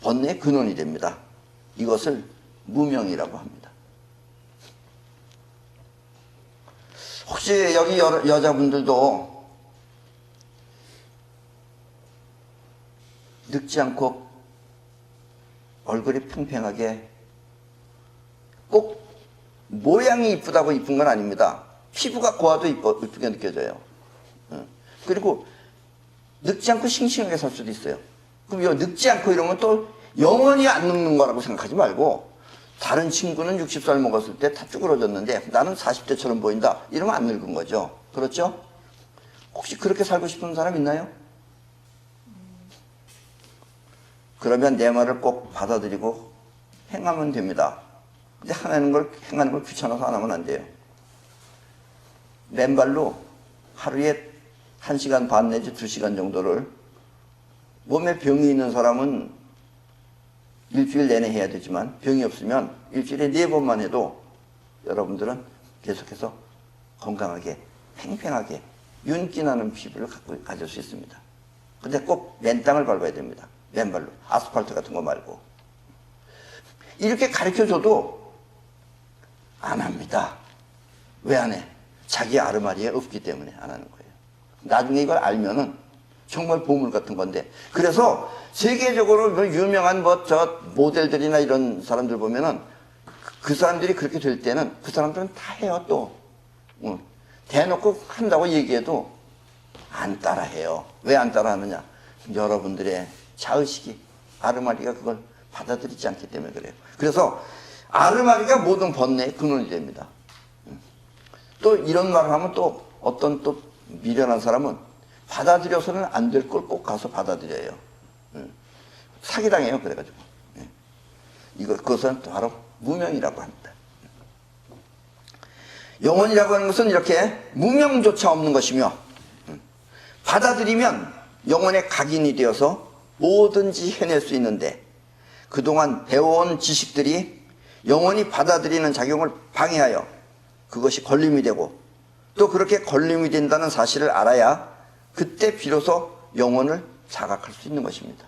번뇌의 근원이 됩니다. 이것을 무명이라고 합니다. 혹시 여기 여자분들도 늙지 않고 얼굴이 팽팽하게, 꼭 모양이 이쁘다고 이쁜 건 아닙니다. 피부가 고와도 이쁘게 느껴져요. 그리고 늙지 않고 싱싱하게 살 수도 있어요. 그럼 늙지 않고 이러면 또 영원히 안 늙는 거라고 생각하지 말고, 다른 친구는 60살 먹었을 때 다 쭈그러졌는데 나는 40대처럼 보인다 이러면 안 늙은 거죠. 그렇죠? 혹시 그렇게 살고 싶은 사람 있나요? 그러면 내 말을 꼭 받아들이고 행하면 됩니다. 근데 행하는 걸 귀찮아서 안 하면 안 돼요. 맨발로 하루에 1시간 반 내지 2시간 정도를, 몸에 병이 있는 사람은 일주일 내내 해야 되지만 병이 없으면 일주일에 4번만 해도 여러분들은 계속해서 건강하게 팽팽하게 윤기 나는 피부를 가질 수 있습니다. 근데 꼭 맨땅을 밟아야 됩니다. 맨발로. 아스팔트 같은 거 말고. 이렇게 가르쳐줘도 안 합니다. 왜 안 해? 자기 아르마리에 없기 때문에 안 하는 거예요. 나중에 이걸 알면은 정말 보물 같은 건데. 그래서 세계적으로 유명한 저 모델들이나 이런 사람들 보면은 그 사람들이 그렇게 될 때는 그 사람들은 다 해요 또. 대놓고 한다고 얘기해도 안 따라해요. 왜 안 따라하느냐? 여러분들의 자의식이, 아르마리가 그걸 받아들이지 않기 때문에 그래요. 그래서 아르마리가 모든 번뇌의 근원이 됩니다. 또 이런 말을 하면 또 어떤 또 미련한 사람은 받아들여서는 안 될 걸 꼭 가서 받아들여요. 사기당해요. 그래가지고. 그것은 바로 무명이라고 합니다. 영혼이라고 하는 것은 이렇게 무명조차 없는 것이며, 받아들이면 영혼의 각인이 되어서 뭐든지 해낼 수 있는데, 그동안 배워온 지식들이 영혼이 받아들이는 작용을 방해하여 그것이 걸림이 되고, 또 그렇게 걸림이 된다는 사실을 알아야 그때 비로소 영혼을 자각할 수 있는 것입니다.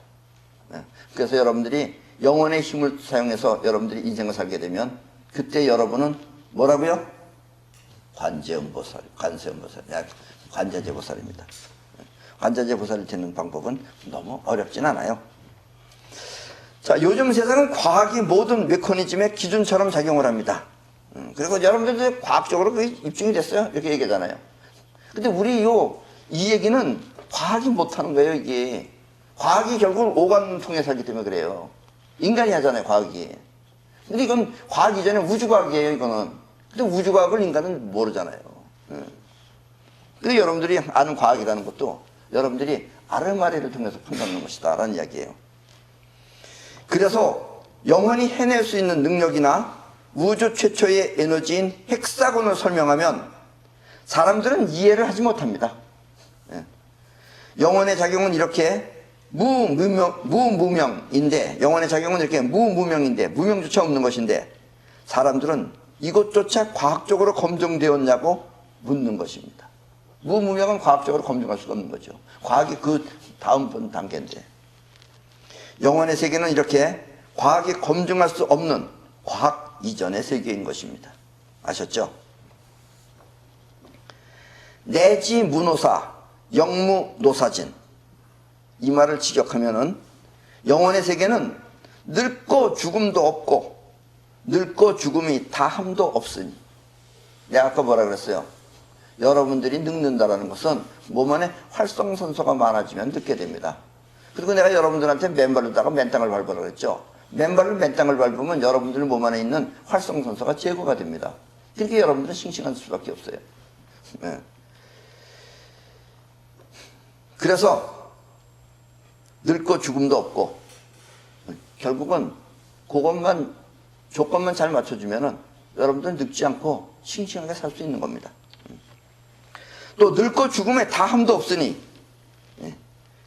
그래서 여러분들이 영혼의 힘을 사용해서 여러분들이 인생을 살게 되면 그때 여러분은 뭐라고요? 관세음보살, 관자재보살입니다. 관자재보살이 되는 방법은 너무 어렵진 않아요. 자, 요즘 세상은 과학이 모든 메커니즘의 기준처럼 작용을 합니다. 그리고 여러분들도 과학적으로 그게 입증이 됐어요. 이렇게 얘기하잖아요. 근데 이 얘기는 과학이 못하는 거예요, 이게. 과학이 결국 오감 통해서 하기 때문에 그래요. 인간이 하잖아요, 과학이. 근데 이건 과학 이전에 우주과학이에요, 이거는. 근데 우주과학을 인간은 모르잖아요. 그래서 여러분들이 아는 과학이라는 것도 여러분들이 아르마리를 통해서 판단하는 것이다 라는 이야기예요. 그래서 영혼이 해낼 수 있는 능력이나 우주 최초의 에너지인 헥사곤을 설명하면 사람들은 이해를 하지 못합니다. 영혼의 작용은 이렇게 무무명인데, 영혼의 작용은 이렇게 무무명인데, 무명조차 없는 것인데, 사람들은 이것조차 과학적으로 검증되었냐고 묻는 것입니다. 무무명은 과학적으로 검증할 수가 없는 거죠. 과학이 그 다음 단계인데, 영혼의 세계는 이렇게 과학이 검증할 수 없는 과학 이전의 세계인 것입니다. 아셨죠? 내지무노사, 영무노사진. 이 말을 직역하면은 영혼의 세계는 늙고 죽음도 없고 늙고 죽음이 다함도 없으니. 내가 아까 뭐라 그랬어요? 여러분들이 늙는다라는 것은 몸 안에 활성산소가 많아지면 늙게 됩니다. 그리고 내가 여러분들한테 맨발로다가 맨땅을 밟으라 그랬죠. 맨발로 맨땅을 밟으면 여러분들 몸 안에 있는 활성산소가 제거가 됩니다. 그러니까 여러분들은 싱싱할 수밖에 없어요. 네. 그래서 늙고 죽음도 없고, 결국은 그것만 조건만 잘 맞춰주면은 여러분들은 늙지 않고 싱싱하게 살 수 있는 겁니다. 또 늙고 죽음에 다함도 없으니,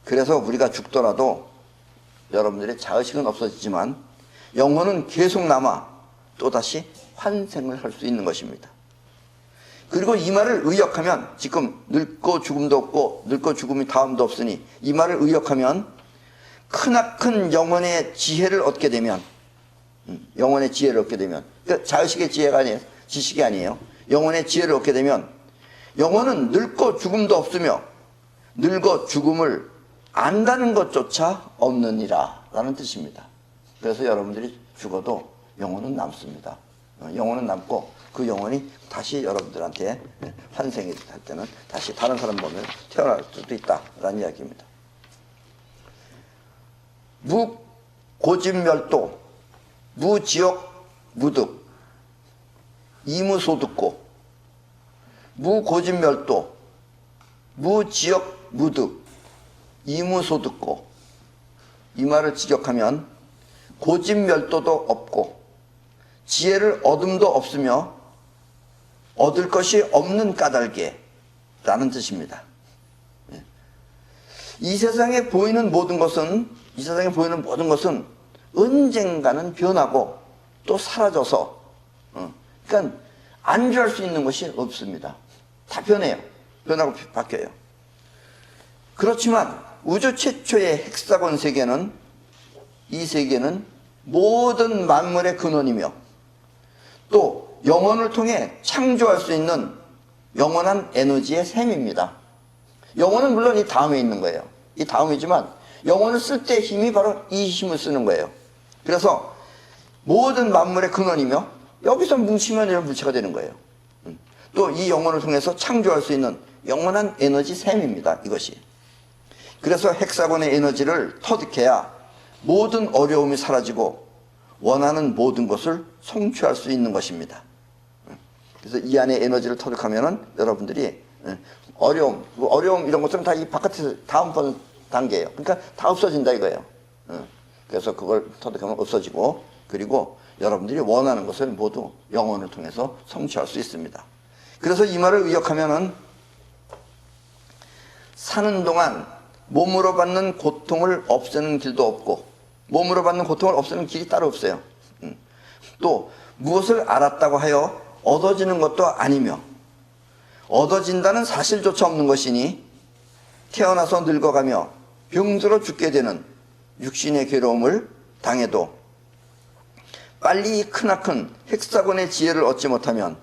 그래서 우리가 죽더라도 여러분들의 자의식은 없어지지만 영혼은 계속 남아 또다시 환생을 할 수 있는 것입니다. 그리고 이 말을 의역하면, 지금 늙고 죽음도 없고 늙고 죽음이 다음도 없으니, 이 말을 의역하면 크나큰 영혼의 지혜를 얻게 되면, 영혼의 지혜를 얻게 되면, 그러니까 자의식의 지혜가 아니에요, 지식이 아니에요. 영혼의 지혜를 얻게 되면 영혼은 늙고 죽음도 없으며 늙어 죽음을 안다는 것조차 없느니라 라는 뜻입니다. 그래서 여러분들이 죽어도 영혼은 남습니다. 영혼은 남고 그 영혼이 다시 여러분들한테 환생이 할 때는 다시 다른 사람 몸에 태어날 수도 있다라는 이야기입니다. 무고집멸도, 무지옥 무득, 이무소득고. 무고집멸도, 무지옥 무득, 이무소득고. 이 말을 직역하면 고집멸도도 없고 지혜를 얻음도 없으며 얻을 것이 없는 까닭에라는 뜻입니다. 이 세상에 보이는 모든 것은 언젠가는 변하고 또 사라져서, 그러니까 안주할 수 있는 것이 없습니다. 다 변해요. 변하고 바뀌어요. 그렇지만 우주 최초의 헥사곤 세계는 이 세계는 모든 만물의 근원이며 또 영혼을 통해 창조할 수 있는 영원한 에너지의 셈입니다. 영혼은 물론 이 다음에 있는 거예요. 이 다음이지만 영혼을 쓸 때 힘이 바로 이 힘을 쓰는 거예요. 그래서 모든 만물의 근원이며 여기서 뭉치면 이런 물체가 되는 거예요. 또 이 영혼을 통해서 창조할 수 있는 영원한 에너지 셈입니다. 이것이. 그래서 헥사곤의 에너지를 터득해야 모든 어려움이 사라지고 원하는 모든 것을 성취할 수 있는 것입니다. 그래서 이 안에 에너지를 터득하면은 여러분들이 어려움 이런 것들은 다 이 바깥에서 다음번 단계예요. 그러니까 다 없어진다 이거예요. 그래서 그걸 터득하면 없어지고, 그리고 여러분들이 원하는 것을 모두 영혼을 통해서 성취할 수 있습니다. 그래서 이 말을 의역하면은 사는 동안 몸으로 받는 고통을 없애는 길도 없고 몸으로 받는 고통을 없애는 길이 따로 없어요. 또 무엇을 알았다고 하여 얻어지는 것도 아니며 얻어진다는 사실조차 없는 것이니 태어나서 늙어가며 병들어 죽게 되는 육신의 괴로움을 당해도 빨리 크나큰 헥사곤의 지혜를 얻지 못하면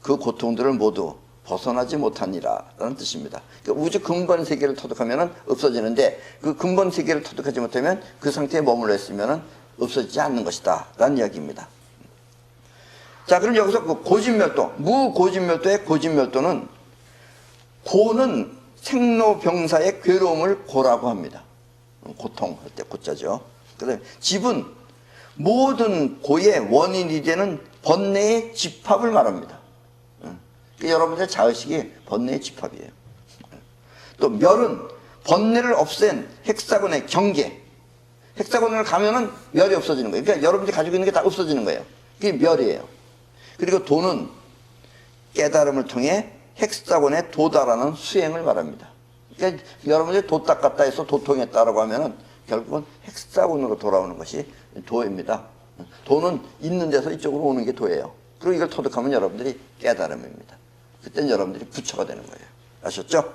그 고통들을 모두 벗어나지 못하니라 라는 뜻입니다. 그러니까 우주 근본 세계를 터득하면 없어지는데 그 근본 세계를 터득하지 못하면 그 상태에 머물러 있으면 없어지지 않는 것이다 라는 이야기입니다. 자, 그럼 여기서 그 고진멸도, 무고진멸도의 고진멸도는 고는 생로병사의 괴로움을 고라고 합니다. 고통할 때 고자죠. 그다음에 집은 모든 고의 원인이 되는 번뇌의 집합을 말합니다. 여러분들의 자의식이 번뇌의 집합이에요. 또 멸은 번뇌를 없앤 헥사곤의 경계. 헥사곤을 가면은 멸이 없어지는 거예요. 그러니까 여러분들이 가지고 있는 게 다 없어지는 거예요. 그게 멸이에요. 그리고 도는 깨달음을 통해 헥사곤에 도달하는 수행을 말합니다. 그러니까 여러분들이 도 닦았다 해서 도통했다라고 하면은 결국은 헥사곤으로 돌아오는 것이 도입니다. 도는 있는 데서 이쪽으로 오는 게 도예요. 그리고 이걸 터득하면 여러분들이 깨달음입니다. 그때는 여러분들이 부처가 되는 거예요. 아셨죠?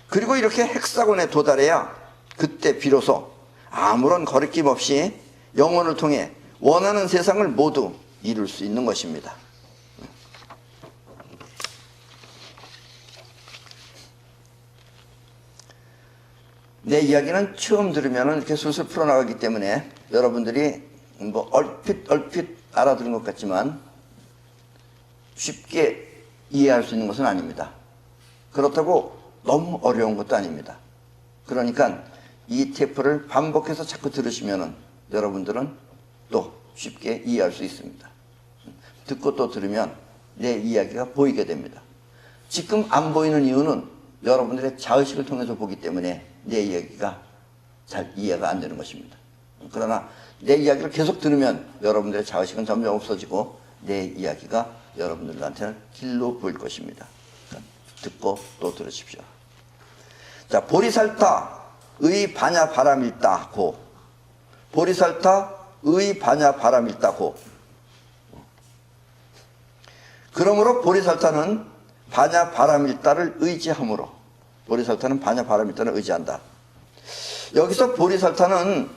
그리고 이렇게 헥사곤에 도달해야 그때 비로소 아무런 거리낌 없이 영혼을 통해 원하는 세상을 모두 이룰 수 있는 것입니다. 내 이야기는 처음 들으면 이렇게 술술 풀어나가기 때문에 여러분들이 뭐 얼핏 알아들은 것 같지만 쉽게 이해할 수 있는 것은 아닙니다. 그렇다고 너무 어려운 것도 아닙니다. 그러니까 이 테이프를 반복해서 자꾸 들으시면은 여러분들은 또 쉽게 이해할 수 있습니다. 듣고 또 들으면 내 이야기가 보이게 됩니다. 지금 안 보이는 이유는 여러분들의 자의식을 통해서 보기 때문에 내 이야기가 잘 이해가 안 되는 것입니다. 그러나 내 이야기를 계속 들으면 여러분들의 자의식은 점점 없어지고 내 이야기가 여러분들한테는 길로 보일 것입니다. 그러니까 듣고 또 들으십시오. 자, 보리살타의 반야 바람일다고. 보리살타의 반야 바람일다고. 그러므로 보리살타는 반야 바람일다를 의지함으로. 보리살타는 반야 바람일다를 의지한다. 여기서 보리살타는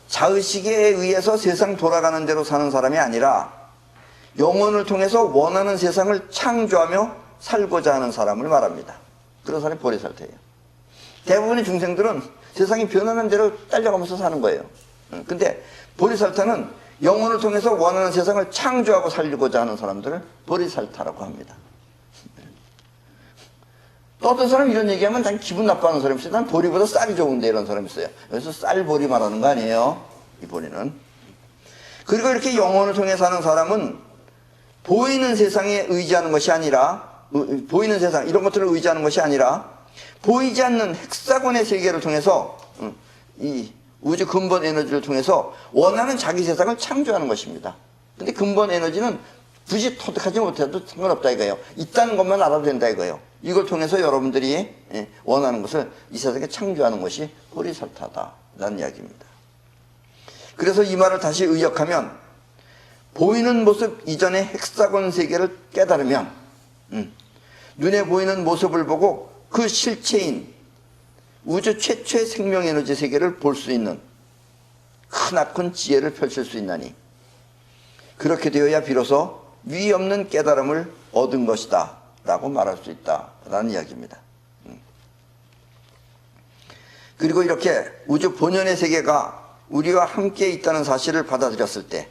자의식에 의해서 세상 돌아가는 대로 사는 사람이 아니라 영혼을 통해서 원하는 세상을 창조하며 살고자 하는 사람을 말합니다. 그런 사람이 보리살타예요. 대부분의 중생들은 세상이 변하는 대로 딸려가면서 사는 거예요. 근데 보리살타는 영혼을 통해서 원하는 세상을 창조하고 살고자 하는 사람들을 보리살타라고 합니다. 또 어떤 사람이 이런 얘기하면 난 기분 나빠하는 사람이 있어요. 난 보리보다 쌀이 좋은데 이런 사람이 있어요. 여기서 쌀보리 말하는 거 아니에요. 이 보리는. 그리고 이렇게 영혼을 통해 사는 사람은 보이는 세상에 의지하는 것이 아니라, 보이는 세상 이런 것들을 의지하는 것이 아니라 보이지 않는 헥사곤의 세계를 통해서 이 우주 근본 에너지를 통해서 원하는 자기 세상을 창조하는 것입니다. 근데 근본 에너지는 굳이 터득하지 못해도 상관없다 이거예요. 있다는 것만 알아도 된다 이거예요. 이걸 통해서 여러분들이 원하는 것을 이 세상에 창조하는 것이 보리살타다라는 이야기입니다. 그래서 이 말을 다시 의역하면 보이는 모습 이전의 헥사곤 세계를 깨달으면 눈에 보이는 모습을 보고 그 실체인 우주 최초의 생명에너지 세계를 볼 수 있는 크나큰 지혜를 펼칠 수 있나니 그렇게 되어야 비로소 위 없는 깨달음을 얻은 것이다 라고 말할 수 있다라는 이야기입니다. 그리고 이렇게 우주 본연의 세계가 우리와 함께 있다는 사실을 받아들였을 때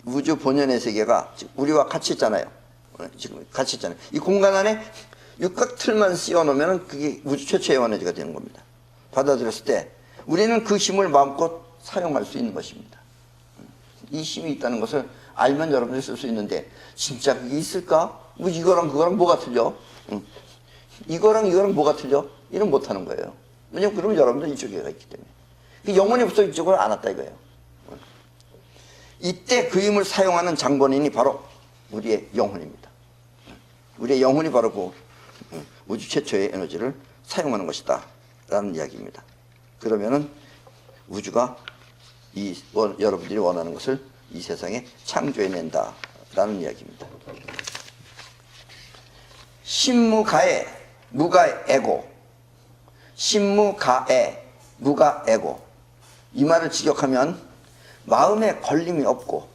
우주 본연의 세계가 우리와 같이 있잖아요. 지금 같이 있잖아요. 이 공간 안에 육각 틀만 씌워 놓으면 그게 우주 최초의 에너지가 되는 겁니다. 받아들였을 때 우리는 그 힘을 마음껏 사용할 수 있는 것입니다. 이 힘이 있다는 것을 알면 여러분들이 쓸 수 있는데 진짜 그게 있을까? 뭐 이거랑 그거랑 뭐가 틀려? 이거랑 이거랑 뭐가 틀려? 이런 못하는 거예요. 왜냐면 그러면 여러분들 이쪽에가 있기 때문에. 영혼이 없어 이쪽을 안 왔다 이거예요. 이때 그 힘을 사용하는 장본인이 바로 우리의 영혼입니다. 우리의 영혼이 바로 그 우주 최초의 에너지를 사용하는 것이다 라는 이야기입니다. 그러면은 우주가 여러분들이 원하는 것을 이 세상에 창조해낸다 라는 이야기입니다. 신무가에 무가에고, 신무가에 무가에고, 이 말을 직역하면 마음에 걸림이 없고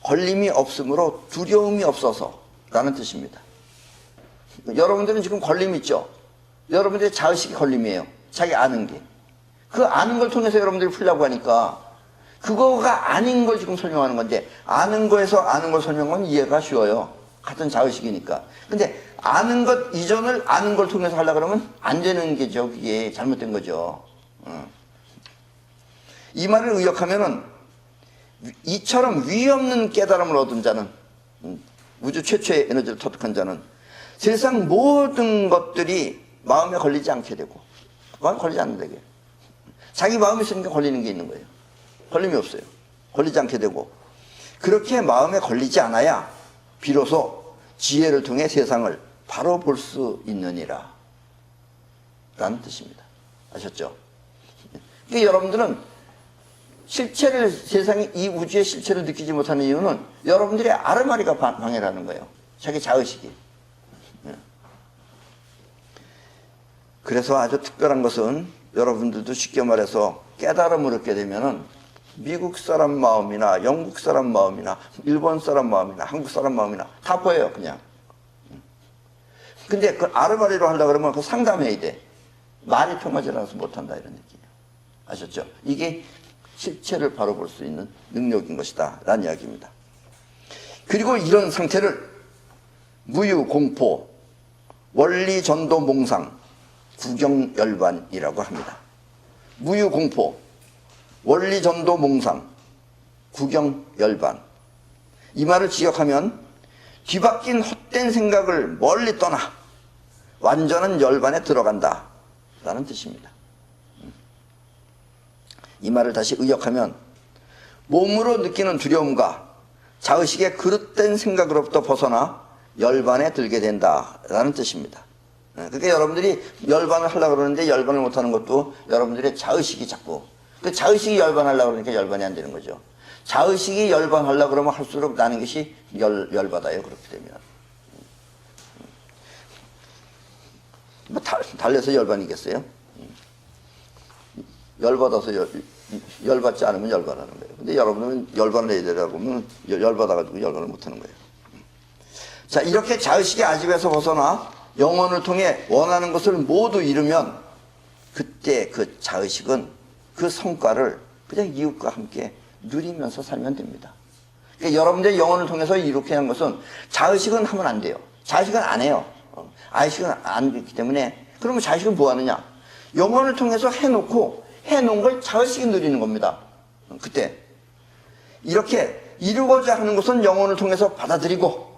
걸림이 없으므로 두려움이 없어서 라는 뜻입니다. 여러분들은 지금 걸림이 있죠? 여러분들의 자의식이 걸림이에요. 자기 아는 게. 그 아는 걸 통해서 여러분들이 풀려고 하니까 그거가 아닌 걸 지금 설명하는 건데 아는 거에서 아는 걸 설명하면 이해가 쉬워요. 같은 자의식이니까. 근데 아는 것 이전을 아는 걸 통해서 하려고 그러면 안 되는 게죠. 그게 잘못된 거죠. 이 말을 의역하면은 이처럼 위 없는 깨달음을 얻은 자는 우주 최초의 에너지를 터득한 자는 세상 모든 것들이 마음에 걸리지 않게 되고 마음에 걸리지 않는다 이게. 자기 마음이 있으니까 걸리는 게 있는 거예요. 걸림이 없어요. 걸리지 않게 되고 그렇게 마음에 걸리지 않아야 비로소 지혜를 통해 세상을 바로 볼 수 있느니라 라는 뜻입니다. 아셨죠? 그러니까 여러분들은 실체를 세상에 이 우주의 실체를 느끼지 못하는 이유는 여러분들의 아르마리가 방해를 하는 거예요. 자기 자의식이. 그래서 아주 특별한 것은 여러분들도 쉽게 말해서 깨달음을 얻게 되면은 미국 사람 마음이나 영국 사람 마음이나 일본 사람 마음이나 한국 사람 마음이나 다 보여요 그냥. 근데 그 아르마리로 하려고 그러면 그 상담해야 돼. 말이 통하지 않아서 못한다 이런 느낌이에요. 아셨죠? 이게 실체를 바로 볼 수 있는 능력인 것이다 라는 이야기입니다. 그리고 이런 상태를 무유공포, 원리전도몽상, 구경열반이라고 합니다. 무유공포, 원리전도몽상, 구경열반. 이 말을 지역하면 뒤바뀐 헛된 생각을 멀리 떠나 완전한 열반에 들어간다 라는 뜻입니다. 이 말을 다시 의역하면 몸으로 느끼는 두려움과 자의식의 그릇된 생각으로부터 벗어나 열반에 들게 된다라는 뜻입니다. 그러니까 여러분들이 열반을 하려고 그러는데 열반을 못하는 것도 여러분들의 자의식이 자꾸 그 자의식이 열반하려고 그러니까 열반이 안 되는 거죠. 자의식이 열반하려고 그러면 할수록 나는 것이 열받아요. 그렇게 되면 뭐 달래서 열반이겠어요? 열받아서 열받지 않으면 열반하는 거예요. 근데 여러분은 열반을 해야 되라고 하면 열받아가지고 열반을 못하는 거예요. 자, 이렇게 자의식의 아집에서 벗어나 영혼을 통해 원하는 것을 모두 이루면 그때 그 자의식은 그 성과를 그냥 이웃과 함께 누리면서 살면 됩니다. 그러니까 여러분들의 영혼을 통해서 이렇게 한 것은 자의식은 하면 안 돼요. 자의식은 안 해요. 아의식은 안 되기 때문에 그러면 자의식은 뭐 하느냐? 영혼을 통해서 해놓은 걸 자의식이 누리는 겁니다. 그때 이렇게 이루고자 하는 것은 영혼을 통해서 받아들이고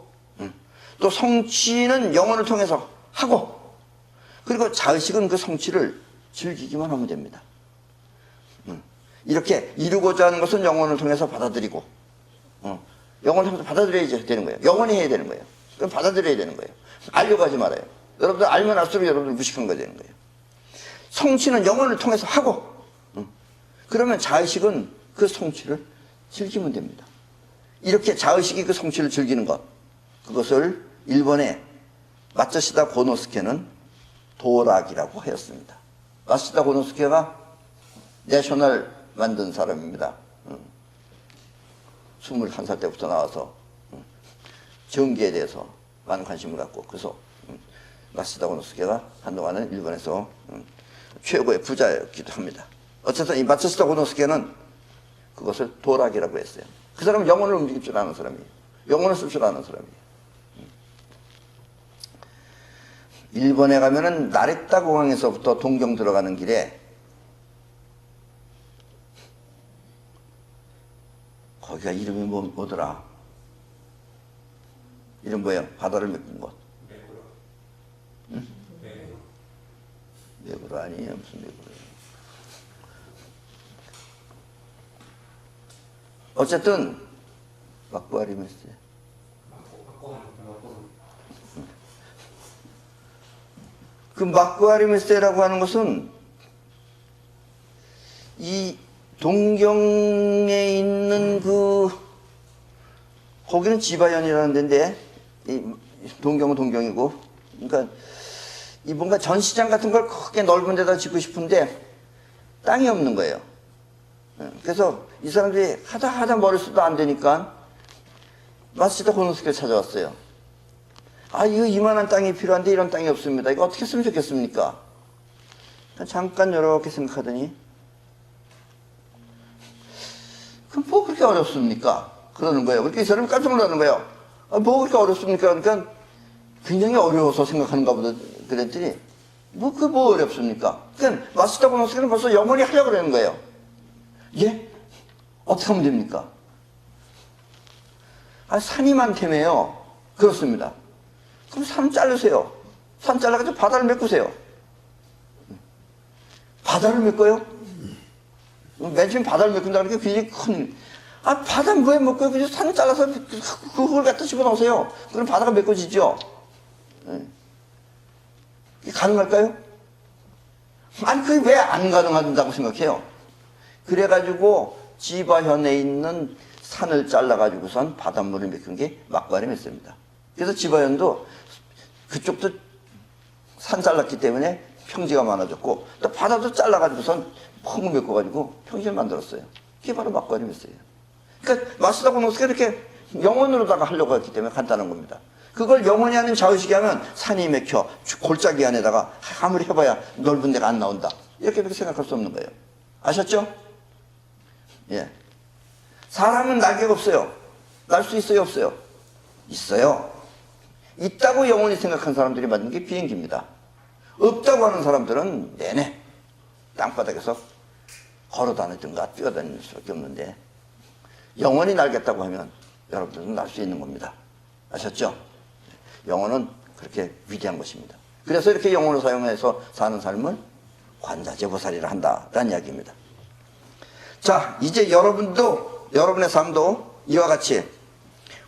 또 성취는 영혼을 통해서 하고 그리고 자의식은 그 성취를 즐기기만 하면 됩니다. 이렇게 이루고자 하는 것은 영혼을 통해서 받아들이고 영혼을 통해서 받아들여야 되는 거예요. 영혼이 해야 되는 거예요. 그럼 받아들여야 되는 거예요. 알려고 하지 말아요. 여러분들 알면 할수록 여러분들 무식한 거 되는 거예요. 성취는 영혼을 통해서 하고 그러면 자의식은 그 성취를 즐기면 됩니다. 이렇게 자의식이 그 성취를 즐기는 것 그것을 일본의 마츠시다 고노스케는 도락이라고 하였습니다. 마츠시다 고노스케가 내셔널 만든 사람입니다. 21살 때부터 나와서 전기에 대해서 많은 관심을 갖고 그래서 마츠다 고노스케가 한동안은 일본에서 최고의 부자였기도 합니다. 어쨌든 이 마츠다 고노스케는 그것을 도락이라고 했어요. 그 사람은 영혼을 움직일 줄 아는 사람이에요. 영혼을 쓸 줄 아는 사람이에요. 일본에 가면은 나리타 공항에서부터 동경 들어가는 길에 거기가 이름이 뭐더라? 이름 뭐예요? 바다를 메꾼 곳. 메구로. 응? 메구로. 메구로 아니에요? 무슨 메구로예요? 어쨌든 막부아리메스에 그 막부아리메스라고 하는 것은 이 동경에 있는 거기는 지바현이라는 데인데 이 동경은 동경이고 그러니까 이 뭔가 전시장 같은 걸 크게 넓은 데다 짓고 싶은데 땅이 없는 거예요. 그래서 이 사람들이 하다 머릿수도 안 되니까 마츠다 고노스케를 찾아왔어요. 아, 이거 이만한 땅이 필요한데 이런 땅이 없습니다. 이거 어떻게 했으면 좋겠습니까? 잠깐 이렇게 생각하더니 그럼 뭐 그렇게 어렵습니까? 그러는 거예요. 그렇게 이 사람이 깜짝 놀라는 거예요. 아, 뭐 그렇게 어렵습니까? 그러니까 굉장히 어려워서 생각하는가 보다 그랬더니 뭐 어렵습니까? 그러니까 마츠다 고노스케는 벌써 영원히 하려고 그러는 거예요. 예? 어떻게 하면 됩니까? 아, 산이 많다며요. 그렇습니다. 그럼 산 자르세요. 산 잘라가지고 바다를 메꾸세요. 바다를 메꿔요? 맨 처음 바다를 메꾼다는 게 굉장히 큰, 바다는 왜 메꿔요? 그냥 산을 잘라서 그걸 갖다 집어넣으세요. 그럼 바다가 메꿔지죠. 이게 가능할까요? 아니, 그게 왜 안 가능하다고 생각해요? 그래가지고 지바현에 있는 산을 잘라가지고선 바닷물을 메꾼 게 막부아리메스입니다. 그래서 지바현도 그쪽도 산 잘랐기 때문에 평지가 많아졌고 또 바다도 잘라가지고선 펑 메꿔가지고 평지를 만들었어요. 그게 바로 막부아리메스예요. 그러니까 마츠다 고노스케가 이렇게 영혼으로다가 하려고 했기 때문에 간단한 겁니다. 그걸 영혼이 하는 자의식이 하면 산이 맥혀 골짜기 안에다가 아무리 해봐야 넓은 데가 안 나온다. 이렇게 생각할 수 없는 거예요. 아셨죠? 예. 사람은 날개가 없어요. 날 수 있어요, 없어요? 있어요. 있다고 영원히 생각한 사람들이 만든 게 비행기입니다. 없다고 하는 사람들은 내내 땅바닥에서 걸어다니든가 뛰어다닐 수밖에 없는데 영원히 날겠다고 하면 여러분들은 날 수 있는 겁니다. 아셨죠? 영혼은 그렇게 위대한 것입니다. 그래서 이렇게 영혼을 사용해서 사는 삶을 관자재보살이라 한다라는 이야기입니다. 자, 이제 여러분의 삶도 이와 같이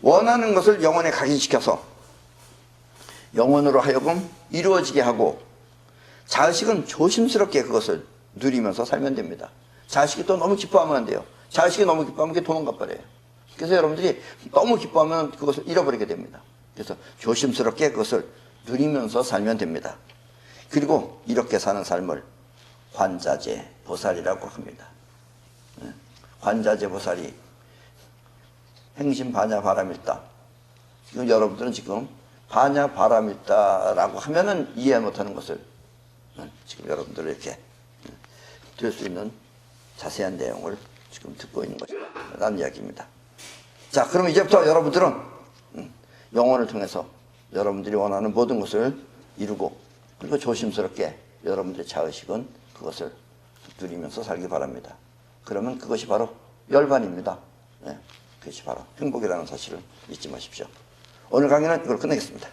원하는 것을 영혼에 각인시켜서 영혼으로 하여금 이루어지게 하고 자의식은 조심스럽게 그것을 누리면서 살면 됩니다. 자의식이 또 너무 기뻐하면 안 돼요. 자의식이 너무 기뻐하면 그게 도망가 버려요. 그래서 여러분들이 너무 기뻐하면 그것을 잃어버리게 됩니다. 그래서 조심스럽게 그것을 누리면서 살면 됩니다. 그리고 이렇게 사는 삶을 관자재 보살이라고 합니다. 관자재 보살이 행심 반야 바람일다. 지금 여러분들은 지금 반야 바람일다라고 하면은 이해 못하는 것을 지금 여러분들 이렇게 들 수 있는 자세한 내용을 지금 듣고 있는 것이라는 이야기입니다. 자, 그럼 이제부터 여러분들은 영혼을 통해서 여러분들이 원하는 모든 것을 이루고 그리고 조심스럽게 여러분들의 자의식은 그것을 누리면서 살기 바랍니다. 그러면 그것이 바로 열반입니다. 네, 그것이 바로 행복이라는 사실을 잊지 마십시오. 오늘 강의는 이걸 끝내겠습니다.